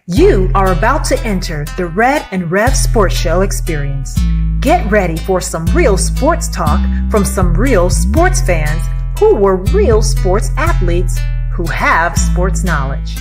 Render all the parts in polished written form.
You are about to enter the Red and Rev Sports Show experience. Get ready for some real sports talk from some real sports fans who were real sports athletes who have sports knowledge.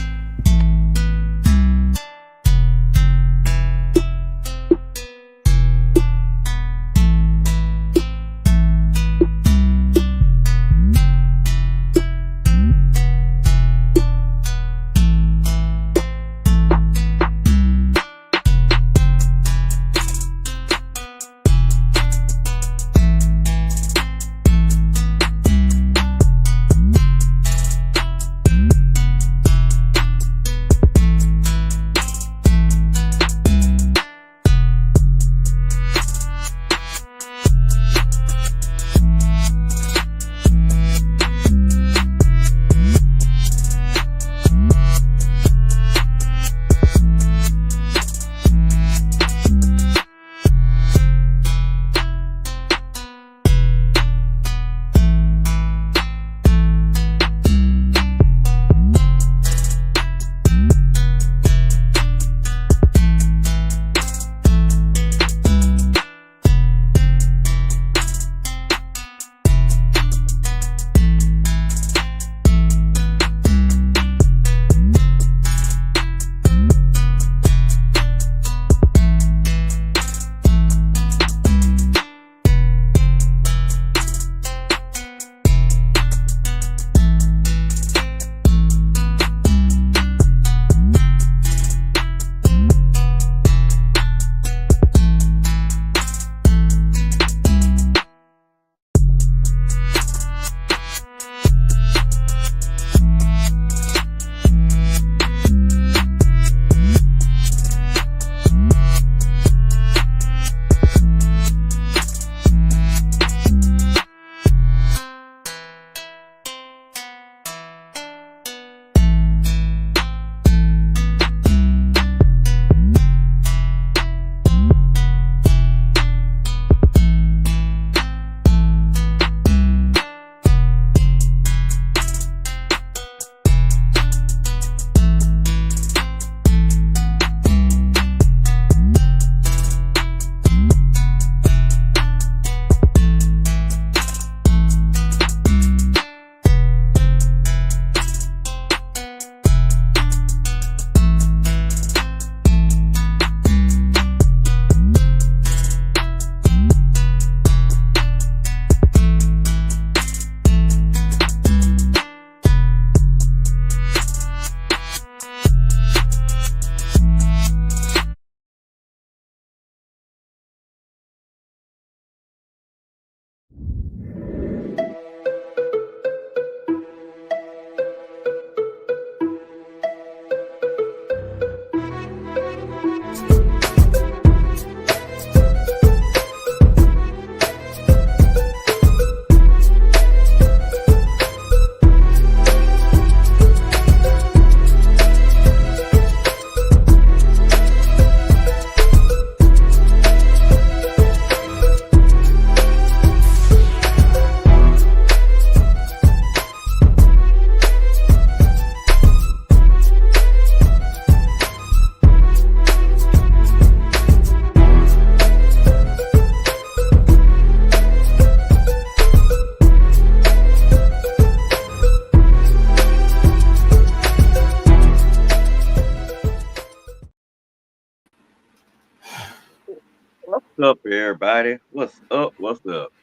What's up, everybody? What's up? What's up?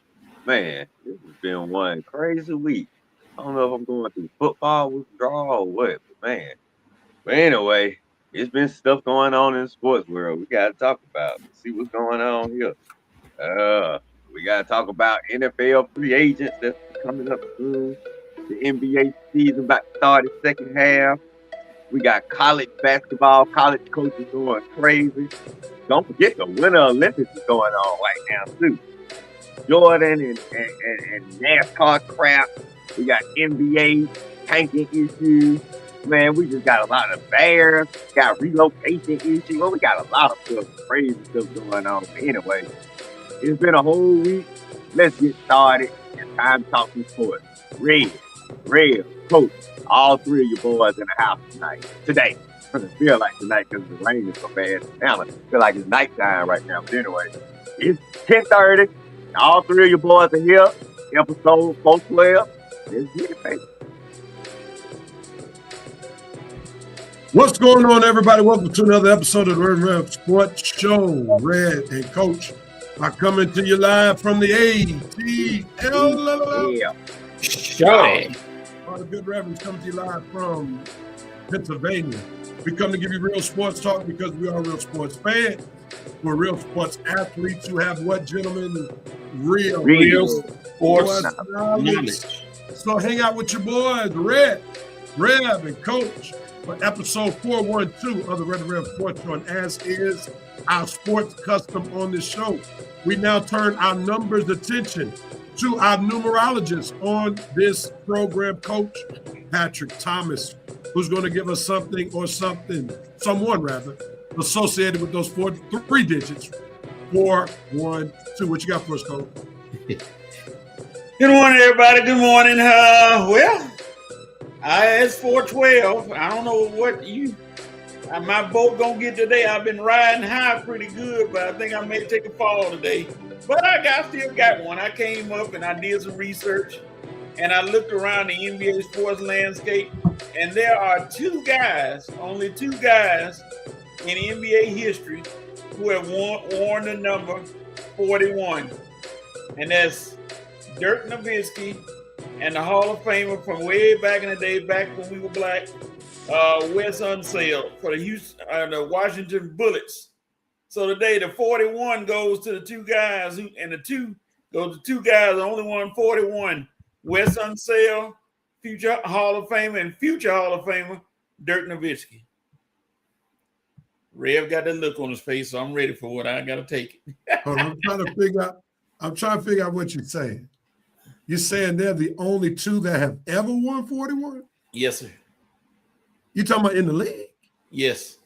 Man, this has been one crazy week. I don't know if I'm going through football withdrawal or what, but man. But anyway, it's been stuff going on in the sports world. We gotta talk about. See what's going on here. Uh, we gotta talk about NFL free agents that's coming up soon. The NBA season about to start its second half. We got college basketball, college coaches going crazy. Don't forget the Winter Olympics is going on right now too. Jordan and NASCAR crap. We got NBA tanking issues. Man, we just got a lot of Bears, got relocation issues. Well, we got a lot of stuff, crazy stuff going on. But anyway, it's been a whole week. Let's get started. It's time to talk some sports. Red, Coach, all three of you boys in the house tonight. Today. feel like tonight because the rain is so bad in Atlanta. Feel like it's nighttime right now. But anyway, it's 10:30. All three of your boys are here. Episode 412. Let's get it, baby. What's going on, everybody? Welcome to another episode of the Red Rev Sports Show. Red and Coach are coming to you live from the ATL. Yeah. Show. All the good Reverends coming to you live from Pennsylvania. We come to give you real sports talk because we are real sports fans. We're real sports athletes who have what, gentlemen? Real sports knowledge. So hang out with your boys, Red, Rev, and Coach, for episode 412 of the Red Rev Sports Show. And as is our sports custom on this show, we now turn our numbers attention to our numerologist on this program, Coach Patrick Thomas, who's going to give us someone associated with those three digits, 412. What you got for us, Coach? Good morning, everybody. Good morning. It's 412. I don't know what my boat gonna get today. I've been riding high pretty good, but I think I may take a fall today. But I still got one. I came up and I did some research, and I looked around the NBA sports landscape, and there are only two guys in NBA history who have worn the number 41, and that's Dirk Nowitzki and the Hall of Famer from way back in the day, back when we were black, Wes Unseld for the Washington Bullets. So today the 41 goes to the two guys, the only one 41, Wes Unseld, future Hall of Famer, and future Hall of Famer, Dirk Nowitzki. Rev got that look on his face, so I'm ready for what I got to take it. Hold on, I'm trying to figure out what you're saying. You're saying they're the only two that have ever won 41? Yes, sir. You talking about in the league? Yes.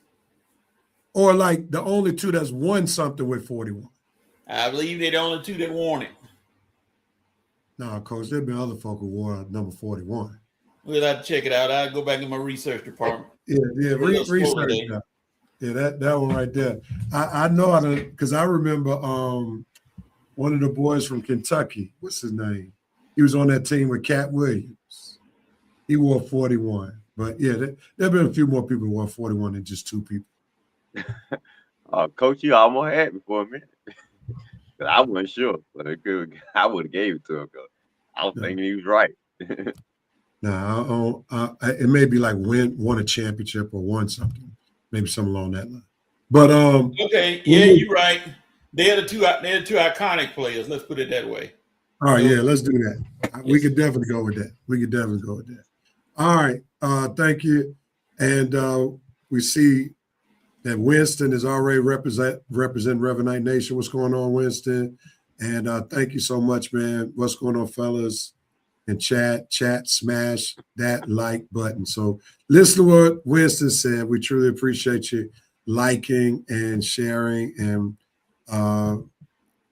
Or like the only two that's won something with 41? I believe they're the only two that won it. No, Coach, there have been other folk who wore number 41. We'll have to check it out. I'll go back in my research department. Yeah, research that. Yeah, that one right there. I know because I remember one of the boys from Kentucky. What's his name? He was on that team with Cat Williams. He wore 41. But yeah, there have been a few more people who wore 41 than just two people. Coach, you almost had me for a minute. I wasn't sure, but I would have gave it to him. I was thinking he was right. No, it may be like won a championship or won something, maybe something along that line. But okay, yeah, you're right. They're the two iconic players. Let's put it that way. All right, yeah, let's do that. We could definitely go with that. All right, thank you. And we see that Winston is already representing Revenite Nation. What's going on, Winston? And thank you so much, man. What's going on, fellas? And chat, smash that like button. So listen to what Winston said. We truly appreciate you liking and sharing. And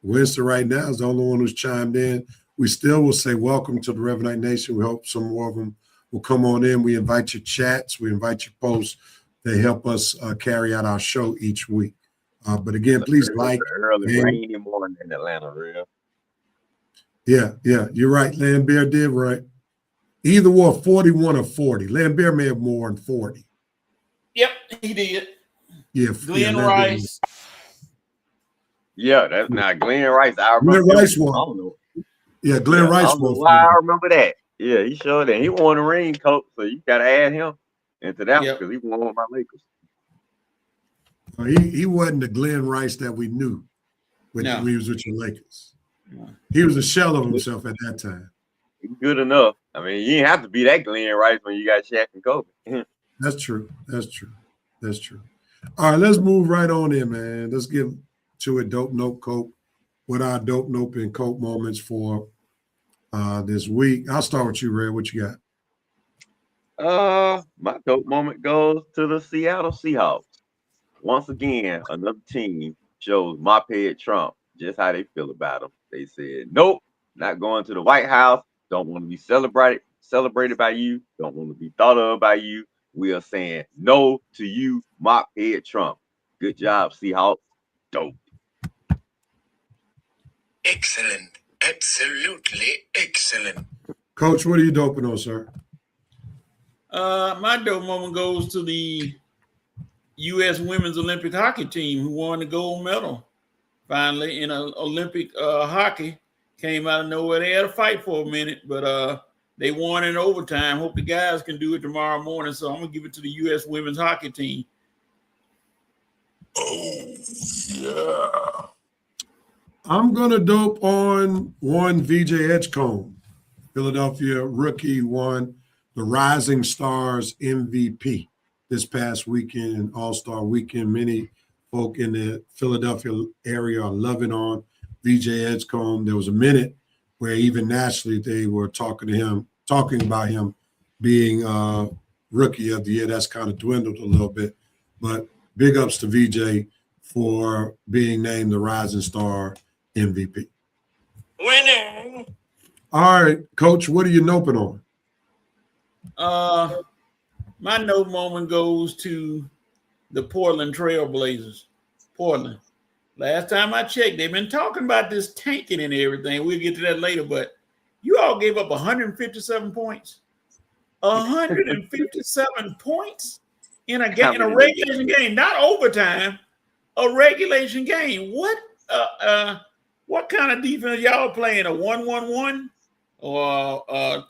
Winston right now is the only one who's chimed in. We still will say welcome to the Revenite Nation. We hope some more of them will come on in. We invite your chats. We invite your posts. They help us carry out our show each week. But again, please like. Early rainy morning in Atlanta, real. Yeah, you're right. Lambert did right. He either wore 41 or 40. Lambert may have more than 40. Yep, he did. Yeah, Glenn Rice. Yeah, that's not Glenn Rice. I remember Glenn Rice won. Yeah, Glenn Rice won. Why I remember that. Yeah, he showed that. He won the ring, Coach, so you got to add him into that because he won with my Lakers. He wasn't the Glenn Rice that we knew when he was with your Lakers. He was a shell of himself at that time. Good enough. I mean, you didn't have to be that Glenn Rice when you got Shaq and Kobe. That's true. All right, let's move right on in, man. Let's get to a dope note, Cope, with our dope note and Cope moments for this week. I'll start with you, Red. What you got? My dope moment goes to the Seattle Seahawks. Once again, another team shows Moped Trump just how they feel about him. They said, nope, not going to the White House. Don't want to be celebrated by you. Don't want to be thought of by you. we are saying no to you, Mop Head Trump. Good job, Seahawks. Dope. Excellent. Absolutely excellent. Coach, what are you doping on, sir? My dope moment goes to the U.S. Women's Olympic hockey team who won the gold medal finally in Olympic hockey. Came out of nowhere. They had a fight for a minute, but they won in overtime. Hope the guys can do it tomorrow morning. So I'm going to give it to the U.S. Women's hockey team. Oh, yeah. I'm going to dope on one VJ Edgecombe. Philadelphia rookie won the Rising Stars MVP this past weekend, All-Star weekend. Many folk in the Philadelphia area are loving on VJ Edgecombe. There was a minute where even nationally they were talking about him being rookie of the year. That's kind of dwindled a little bit. But big ups to VJ for being named the Rising Star MVP. Winning. All right, Coach, what are you noping on? My note moment goes to the Portland Trailblazers. Portland. Last time I checked, they've been talking about this tanking and everything. We'll get to that later, but you all gave up 157 points. 157 points in a game, in a regulation game, not overtime, a regulation game. What kind of defense y'all playing? A 1-1-1 or a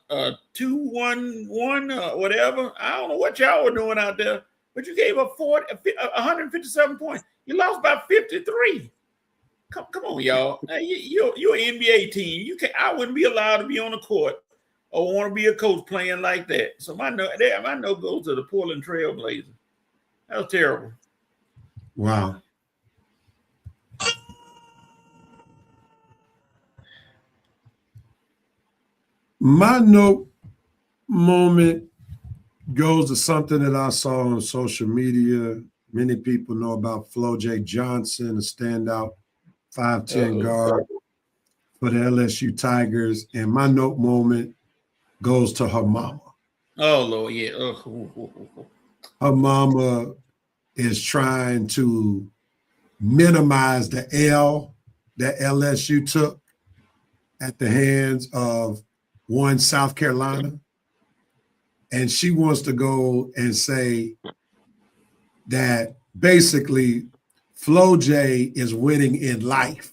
2-1-1 or whatever? I don't know what y'all were doing out there, but you gave up 157 points. You lost by 53. Come on, y'all. You're an NBA team. I wouldn't be allowed to be on the court or want to be a coach playing like that. So my note goes to the Portland Trailblazers. That was terrible. Wow. My note moment goes to something that I saw on social media. Many people know about Flo-J Johnson, a standout 5'10" guard for the LSU Tigers. And my note moment goes to her mama. Oh, Lord, yeah. Her mama is trying to minimize the L that LSU took at the hands of one South Carolina. And she wants to go and say that basically Flo-J is winning in life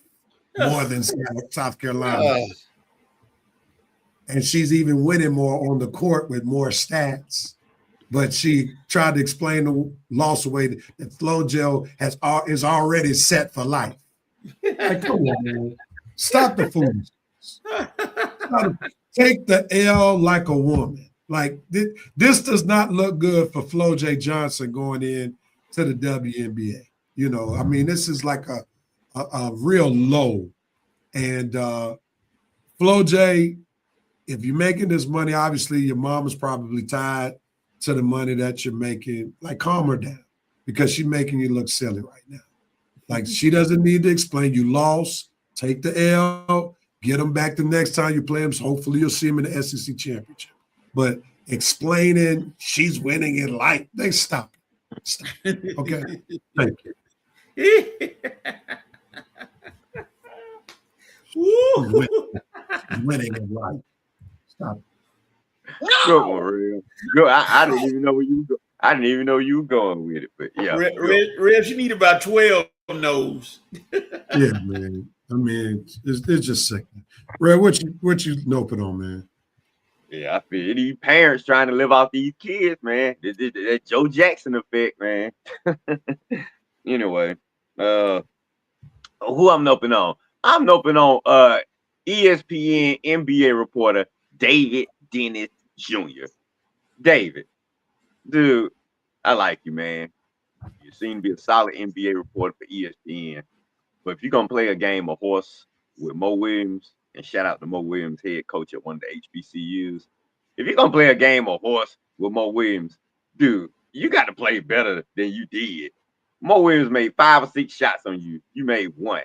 more than South Carolina. And she's even winning more on the court with more stats. But she tried to explain the loss away that Flo-J is already set for life. Like, come on, man. Stop the foolishness. Take the L like a woman. Like, this does not look good for Flo-J Johnson going in to the WNBA. You know, I mean, this is like a real low. And Flo-J, if you're making this money, obviously your mom is probably tied to the money that you're making. Like, calm her down because she's making you look silly right now. Like, she doesn't need to explain. You lost. Take the L. Get them back the next time you play them. So hopefully you'll see them in the SEC championship. But explaining she's winning in life, they stop it. Stop it. Okay? Thank you. Winning in life. Stop it. Good one, real. Good. I didn't even know where you go. I didn't even know you were going with it, but yeah. Red, you need about 12 no's. Yeah, man. I mean, it's just sickening. Red, what you noping on, man? Yeah, I feel these parents trying to live off these kids, man. That Joe Jackson effect, man. Anyway, who I'm noping on? I'm noping on ESPN NBA reporter David Dennis Jr. David, dude, I like you, man. You seem to be a solid NBA reporter for ESPN. But if you're going to play a game of horse with Mo Williams, and shout out to Mo Williams, head coach at one of the HBCUs, if you're going to play a game of horse with Mo Williams, dude, you got to play better than you did. Mo Williams made 5 or 6 shots on you. You made 1.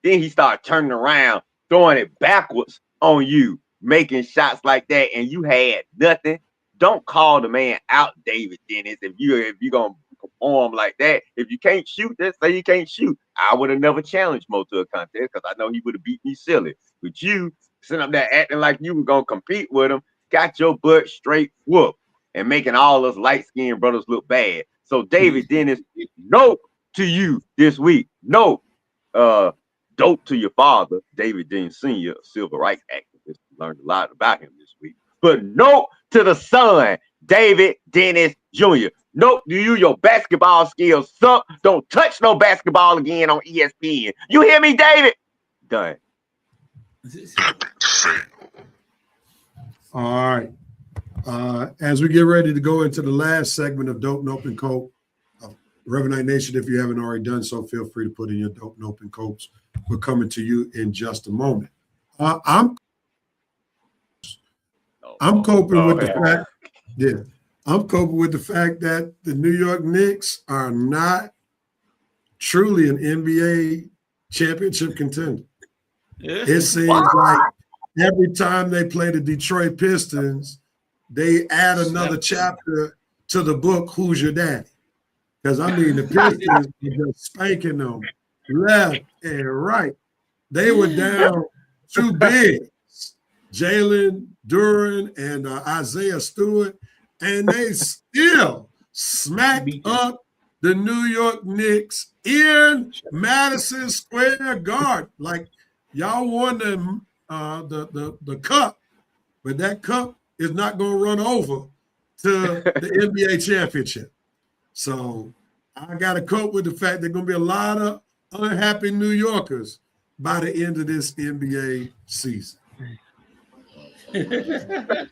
Then he started turning around, throwing it backwards on you, making shots like that, and you had nothing. don't call the man out, David Dennis. If you gonna perform like that, if you can't shoot, just say you can't shoot. I would have never challenged Mo to a contest because I know he would have beat me silly. But you sitting up there acting like you were gonna compete with him, got your butt straight whooped and making all us light-skinned brothers look bad. So David Dennis, nope to you this week. Nope. Dope to your father, David Dennis Sr., a civil rights activist. Learned a lot about him this week. But nope to the son, David Dennis Jr. Nope to you, your basketball skills suck. Don't touch no basketball again on ESPN. You hear me, David? Done. All right. As we get ready to go into the last segment of Dope, Nope, and Cope, Reverend Knight Nation, if you haven't already done so, feel free to put in your Dope, Nope, and Copes. We're coming to you in just a moment. I'm coping with the fact, I'm coping with the fact that the New York Knicks are not truly an NBA championship contender. It seems like every time they play the Detroit Pistons, they add another chapter to the book, Who's Your Daddy? Because, I mean, the Pistons were just spanking them left and right. They were down 2 bigs, Jalen Duren and Isaiah Stewart, and they still smacked up the New York Knicks in Madison Square Garden. Like, y'all won the cup, but that cup is not going to run over to the NBA championship. So I got to cope with the fact there's going to be a lot of unhappy New Yorkers by the end of this NBA season. That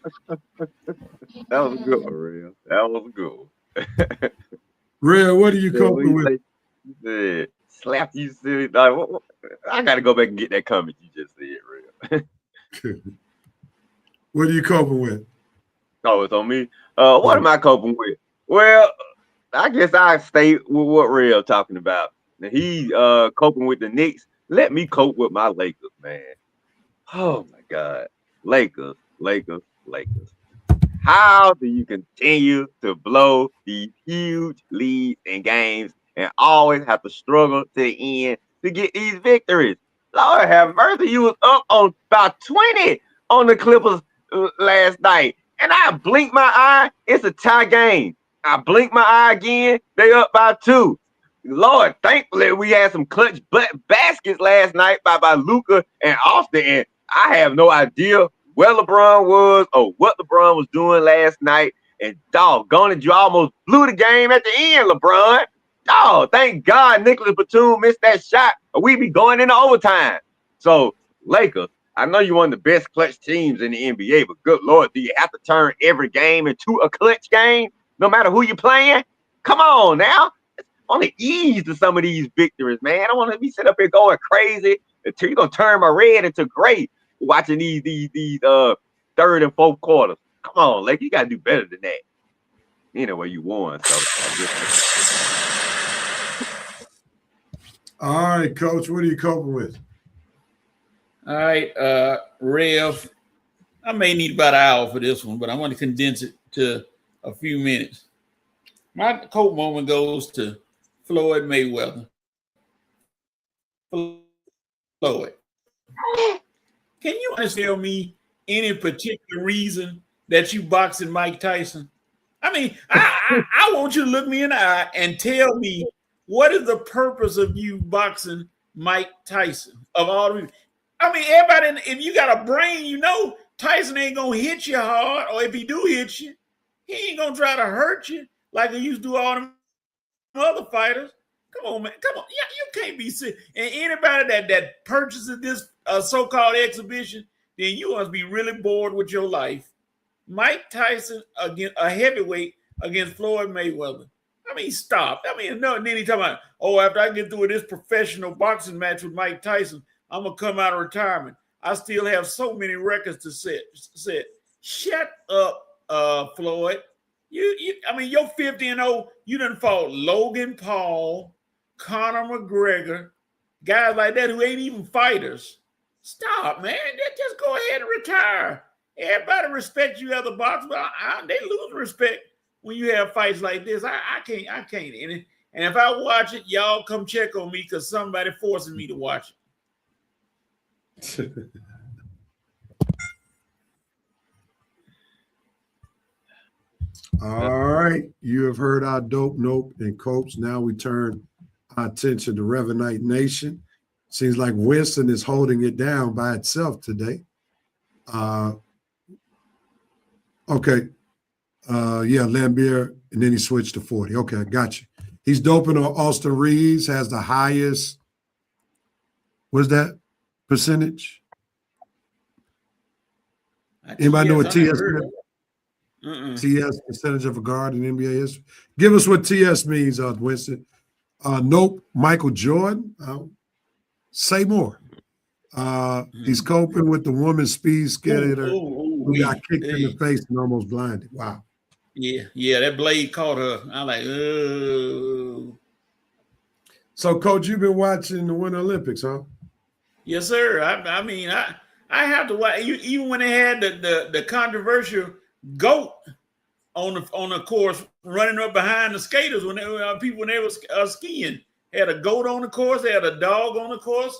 was a good one, Real. That was a good one. Real, what are you coping with? Said, slap you silly. Like, I got to go back and get that comment you just said, Real. What are you coping with? Oh, it's on me. What am I coping with? Well, I guess I stay with what Real talking about. Now, he coping with the Knicks. Let me cope with my Lakers, man. Oh my God. Lakers. How do you continue to blow these huge leads in games and always have to struggle to the end to get these victories? Lord have mercy, you was up on about 20 on the Clippers last night. And I blinked my eye, it's a tie game. I blinked my eye again, they up by 2. Lord, thankfully we had some clutch baskets last night by Luka and Austin, and I have no idea where LeBron was or what LeBron was doing last night. And doggone it, you almost blew the game at the end, LeBron. Oh, thank God Nicholas Batum missed that shot, or we'd be going into overtime. So, Lakers, I know you're one of the best clutch teams in the NBA, but good Lord, do you have to turn every game into a clutch game, no matter who you're playing? Come on now. On the ease to some of these victories, man. I don't want to be sitting up here going crazy until you're going to turn my red into gray watching these third and fourth quarters. Come on, Lake, you got to do better than that. Anyway, you won. So All right, Coach, what are you coping with? All right, Rev, I may need about an hour for this one, but I want to condense it to a few minutes. My cope moment goes to Floyd Mayweather. Floyd, can you tell me any particular reason that you boxing Mike Tyson? I mean, I want you to look me in the eye and tell me what is the purpose of you boxing Mike Tyson of all the. I mean, everybody, if you got a brain, you know Tyson ain't gonna hit you hard, or if he do hit you, he ain't gonna try to hurt you like he used to do all them other fighters. Come on, man. Come on. Yeah, you can't be sick. And anybody that purchases this so-called exhibition, then you must be really bored with your life. Mike Tyson against a heavyweight against Floyd Mayweather. I mean, stop. I mean, no. And then he talking about, after I get through with this professional boxing match with Mike Tyson, I'm gonna come out of retirement. I still have so many records to set. Shut up, Floyd. I mean, you're 50-0. You done fought Logan Paul, Conor McGregor, guys like that who ain't even fighters. Stop, man. Just go ahead and retire. everybody respects you as a boxer, but they lose respect when you have fights like this. I can't. And if I watch it, y'all come check on me because somebody forcing me to watch it. All right. You have heard our dope, nope, and copes. Now we turn our attention to Revanite Nation. Seems like Winston is holding it down by itself today. Okay. Yeah, Lambier, and then he switched to 40. Okay, I got you. He's doping on Austin Reeves, has the highest, what's that percentage? Anybody know what TS means? TS, percentage of a guard in NBA history. Give us what TS means, Winston. Nope, Michael Jordan. Say more. He's coping with the woman's speed skater who got kicked in the face and almost blinded. Wow. Yeah, that blade caught her. I'm like, oh. So, Coach, you've been watching the Winter Olympics, huh? Yes, sir. I mean, I have to watch. Even when they had the controversial goat on the course running up behind the skaters when they were skiing, they had a goat on the course. They had a dog on the course,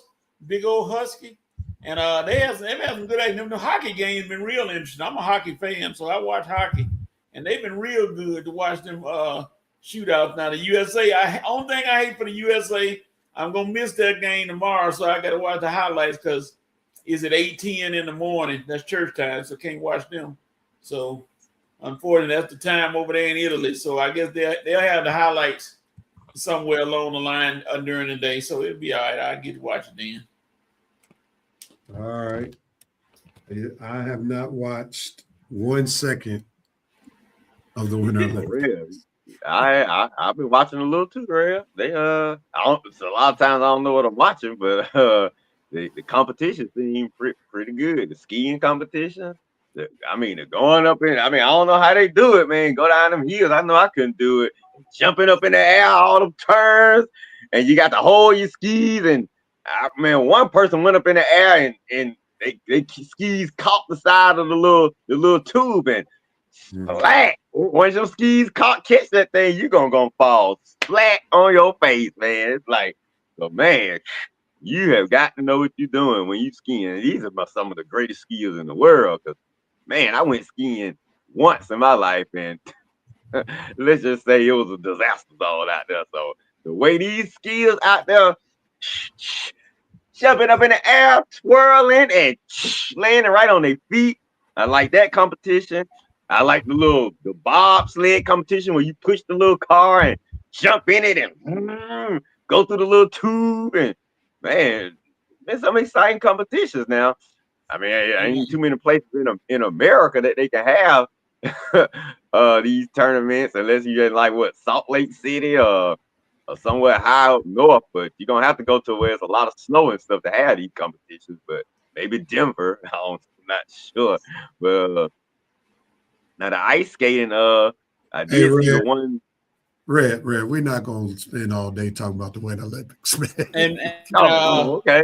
big old husky, and they had some good action. The hockey game's been real interesting. I'm a hockey fan, so I watch hockey. And they've been real good to watch them shootouts. Now, the USA, only thing I hate for the USA, I'm going to miss that game tomorrow, so I got to watch the highlights because it's at 8:10 in the morning. That's church time, so can't watch them. So, unfortunately, that's the time over there in Italy. So, I guess they'll have the highlights somewhere along the line during the day, so it'll be all right. I'll get to watch it then. All right. I have not watched 1 second of the Winter Olympics. I've been watching a little too, Real. They a lot of times I don't know what I'm watching, but the competition seems pretty good. The skiing competition. The going up in. I don't know how they do it, man. Go down them hills. I know I couldn't do it. Jumping up in the air, all them turns, and you got to hold your skis. And one person went up in the air and they skis caught the side of the little tube and flat. Once your skis catch that thing, you're gonna fall flat on your face, man. It's like, so man, you have got to know what you're doing when you skiing. These are some of the greatest skiers in the world. Cause man, I went skiing once in my life, and let's just say it was a disaster zone out there. So the way these skiers out there jumping up in the air, twirling and landing right on their feet, I like that competition. I like the bobsled competition where you push the little car and jump in it and go through the little tube. And man, there's some exciting competitions now. Ain't too many places in America that they can have these tournaments unless you're in Salt Lake City or somewhere high up north. But you're gonna have to go to where there's a lot of snow and stuff to have these competitions. But maybe Denver, I'm not sure. But now the ice skating, I did see the one. Red, we're not going to spend all day talking about the Winter Olympics, man. And okay.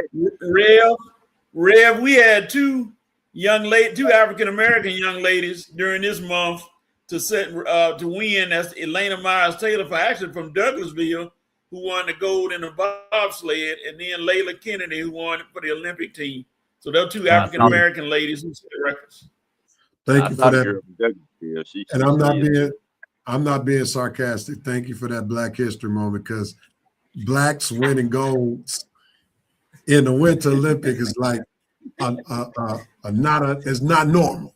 Rev, we had two African American young ladies during this month to win. That's Elena Myers Taylor from Douglasville, who won the gold in the bobsled, and then Layla Kennedy, who won for the Olympic team. So they're two African American ladies who set records. Thank you for that. And I'm not being sarcastic. Thank you for that Black History moment, because blacks winning golds in the Winter Olympic is like it's not normal.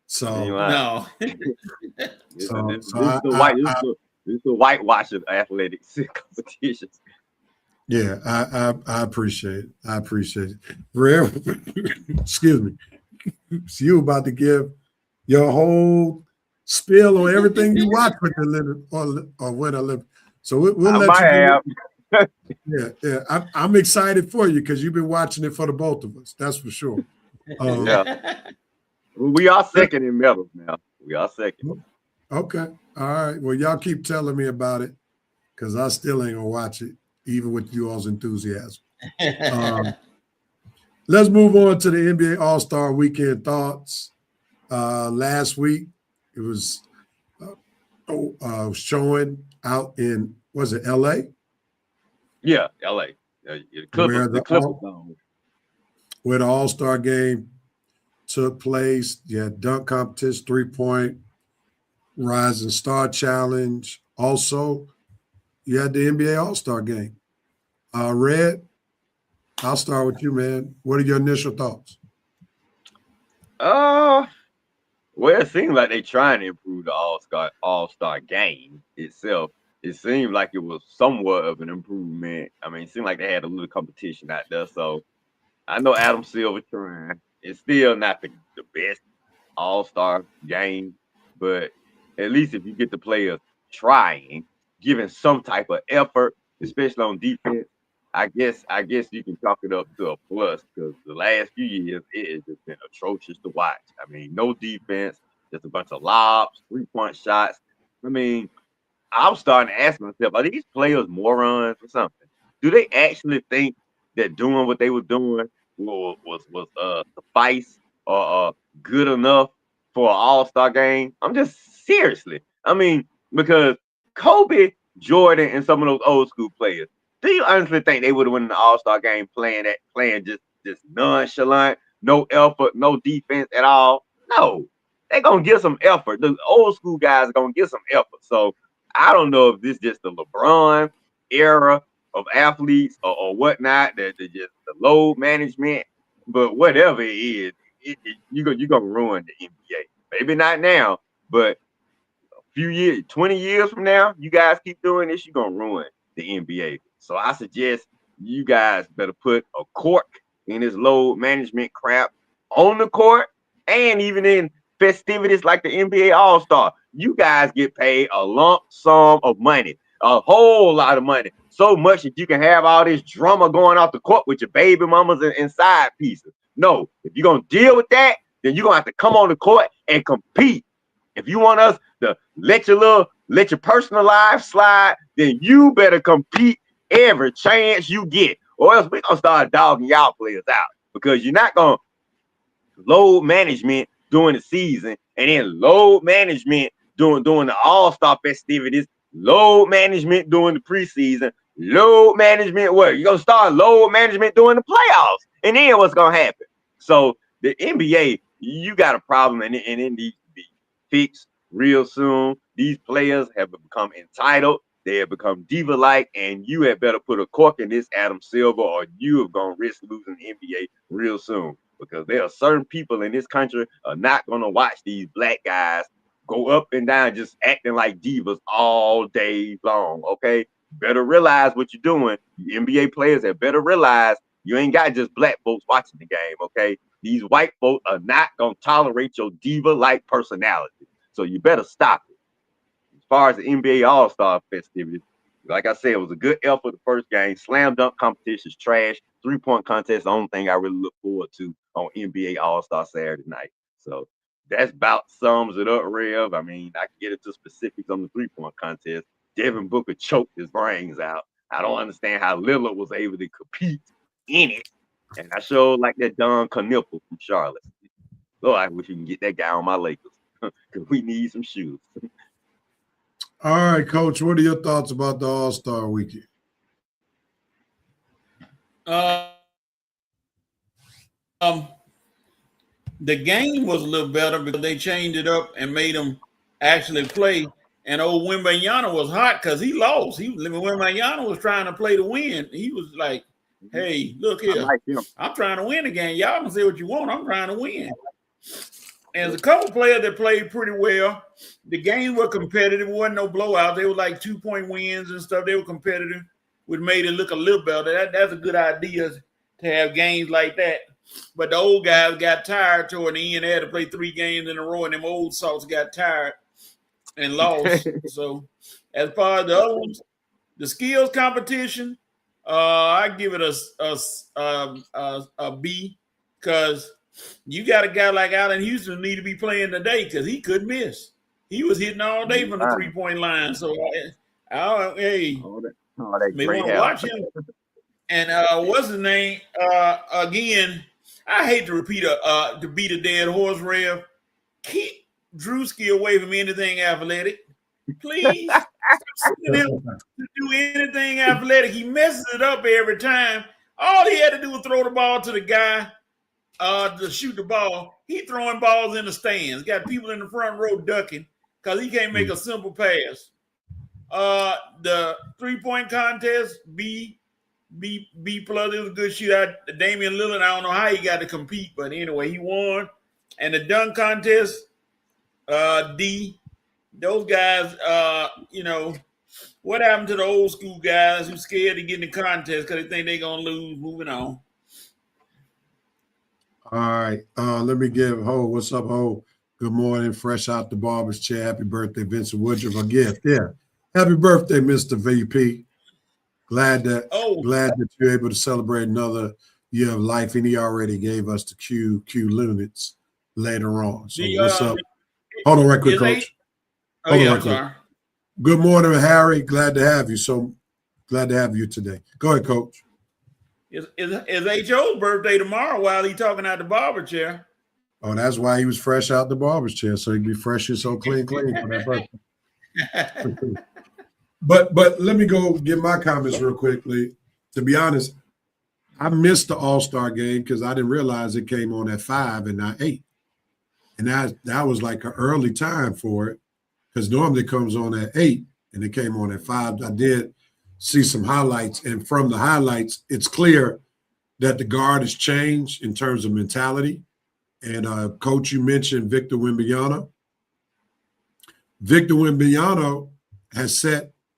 So no. This is the whitewash of athletics competition. Yeah, I appreciate it. I appreciate it. Real, excuse me. So you about to give your whole spill on everything you watch with the Winter Olympics. So we'll let you. Yeah. I'm excited for you because you've been watching it for the both of us. That's for sure. We are second in medals now. We are second. Okay. All right. Well, y'all keep telling me about it because I still ain't gonna watch it, even with you all's enthusiasm. Let's move on to the NBA All-Star Weekend thoughts. Last week, it was showing out in, was it L.A.? Yeah, L.A. The Where Clippers zone. where the All-Star game took place. You had dunk competition, 3-point, Rising Star Challenge. Also, you had the NBA All-Star game. Red, I'll start with you, man. What are your initial thoughts? Well, it seems like they trying to improve the All-Star game itself. It seemed like it was somewhat of an improvement. I mean, it seemed like they had a little competition out there. So I know Adam Silver trying. It's still not the best All-Star game, but at least if you get the players trying, giving some type of effort, especially on defense, I guess you can chalk it up to a plus because the last few years it has just been atrocious to watch. I mean, no defense, just a bunch of lobs, 3-point shots. I mean, I'm starting to ask myself, are these players morons or something? Do they actually think that doing what they were doing was suffice or good enough for an All-Star game? I'm just seriously. I mean, because Kobe, Jordan, and some of those old school players, do you honestly think they would have won the All-Star game playing just nonchalant, no effort, no defense at all? No. They're gonna give some effort. The old school guys are gonna give some effort. So I don't know if this is just the LeBron era of athletes or whatnot, that just the load management, but whatever it is, you're gonna ruin the NBA. Maybe not now, but a few years, 20 years from now, you guys keep doing this, you're gonna ruin the NBA. So I suggest you guys better put a cork in this load management crap on the court and even in festivities like the NBA All-Star. You guys get paid a lump sum of money, a whole lot of money, so much that you can have all this drama going off the court with your baby mamas and side pieces. No, if you're gonna deal with that, then you're gonna have to come on the court and compete. If you want us to let your personal life slide, then you better compete every chance you get, or else we're gonna start dogging y'all players out because you're not gonna load management during the season and then load management during the All-Star festivities, load management during the preseason, load management where you're gonna start load management during the playoffs, and then what's gonna happen? So the NBA, you got a problem, and it needs to be fixed real soon. These players have become entitled. They have become diva-like, and you had better put a cork in this Adam Silver, or you are gonna risk losing the NBA real soon. Because there are certain people in this country are not gonna watch these black guys go up and down just acting like divas all day long. Okay, better realize what you're doing. You NBA players have better realize you ain't got just black folks watching the game. Okay, these white folks are not gonna tolerate your diva-like personality. So you better stop it. As far as the NBA All-Star festivities, like I said, it was a good effort the first game. Slam dunk competition is trash. 3-point contest, the only thing I really look forward to on NBA All-Star Saturday night. So that's about sums it up, Rev. I mean, I can get into specifics on the 3-point contest. Devin Booker choked his brains out. I don't understand how Lillard was able to compete in it. And I sure like that Don Knipple from Charlotte. Lord, I wish you can get that guy on my Lakers because we need some shoes. All right, Coach, what are your thoughts about the All-Star weekend? The game was a little better because they changed it up and made them actually play. And old Wembanyama was hot because he lost. Wembanyama was trying to play to win. He was like, "Hey, look here, I'm trying to win the game. Y'all can say what you want. I'm trying to win." And there's a couple players that played pretty well. The games were competitive. It wasn't no blowout. They were like 2-point wins and stuff. They were competitive, which made it look a little better. That's a good idea to have games like that. But the old guys got tired toward the end. They had to play 3 games in a row, and them old salts got tired and lost. So as far as the other ones, the skills competition, I give it a B because you got a guy like Allen Houston need to be playing today because he couldn't miss. He was hitting all day from the 3-point line. So, hey, may want to watch him. And what's his name? Again, I hate to repeat to beat a dead horse, Rev. keep Drewski away from anything athletic. Please. Sending him to do anything athletic. He messes it up every time. All he had to do was throw the ball to the guy to shoot the ball. He throwing balls in the stands. Got people in the front row ducking because he can't make a simple pass. The 3-point contest, B plus. It was a good shootout. Damian Lillard, I don't know how he got to compete, but anyway, he won. And the dunk contest, D. Those guys, what happened to the old school guys who scared to get in the contest because they think they're going to lose? Moving on. All right. Let me give Ho. What's up, Ho? Good morning. Fresh out the barber's chair. Happy birthday, Vincent Woodruff. Again, yeah. Happy birthday, Mr. VP. Glad that you're able to celebrate another year of life. And he already gave us the Q Lunits later on. So what's up? Hold on right quick, Coach. Sorry. Good morning, Harry. Glad to have you. So glad to have you today. Go ahead, Coach. It's H.O.'s birthday tomorrow while he's talking out the barber chair. Oh, that's why he was fresh out the barber's chair, so he'd be fresh and so clean for that birthday. But let me go give my comments real quickly. To be honest, I missed the All-Star game because I didn't realize it came on at 5 and not 8. And that was like an early time for it. Because normally it comes on at 8 and it came on at 5. I did see some highlights, and from the highlights, it's clear that the guard has changed in terms of mentality. And Coach, you mentioned Victor Wembanyama. Victor Wembanyama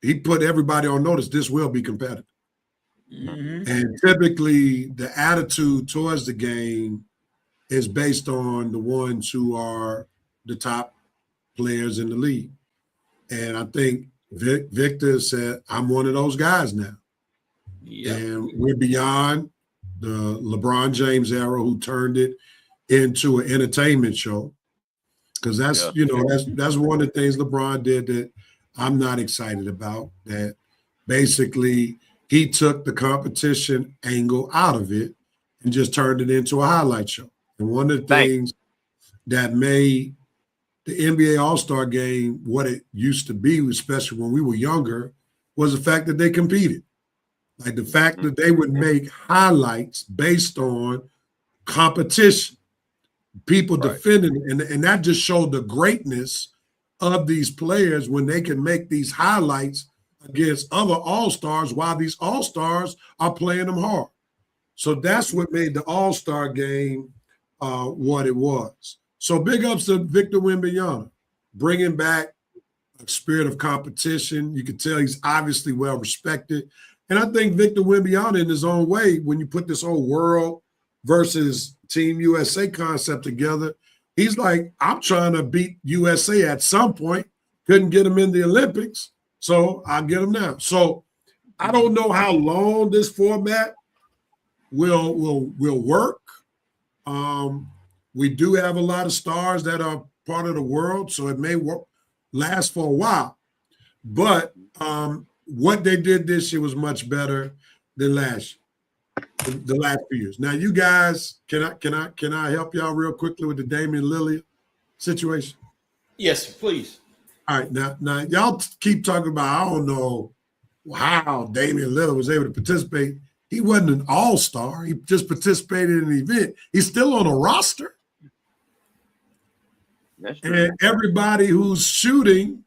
he put everybody on notice this will be competitive. Mm-hmm. And typically the attitude towards the game is based on the ones who are the top players in the league. And I think Victor said, I'm one of those guys now. Yep. And we're beyond the LeBron James era who turned it into an entertainment show. Because that's one of the things LeBron did that I'm not excited about, that basically he took the competition angle out of it and just turned it into a highlight show. And one of the things that made the NBA All-Star game what it used to be, especially when we were younger, was the fact that they competed. Like the fact that they would make highlights based on competition, people defending, and that just showed the greatness of these players when they can make these highlights against other All-Stars while these All-Stars are playing them hard. So that's what made the All-Star game what it was. So big ups to Victor Wembanyama, bringing back a spirit of competition. You can tell he's obviously well respected. And I think Victor Wembanyama in his own way, when you put this whole world versus Team USA concept together, he's like, I'm trying to beat USA at some point. Couldn't get him in the Olympics, so I'll get him now. So I don't know how long this format will work. We do have a lot of stars that are part of the world, so it may last for a while. But what they did this year was much better than last year, the last few years. Now, you guys, can I help y'all real quickly with the Damian Lillard situation? Yes, please. All right, now y'all keep talking about, I don't know how Damian Lillard was able to participate. He wasn't an all-star. He just participated in an event. He's still on a roster. And everybody who's shooting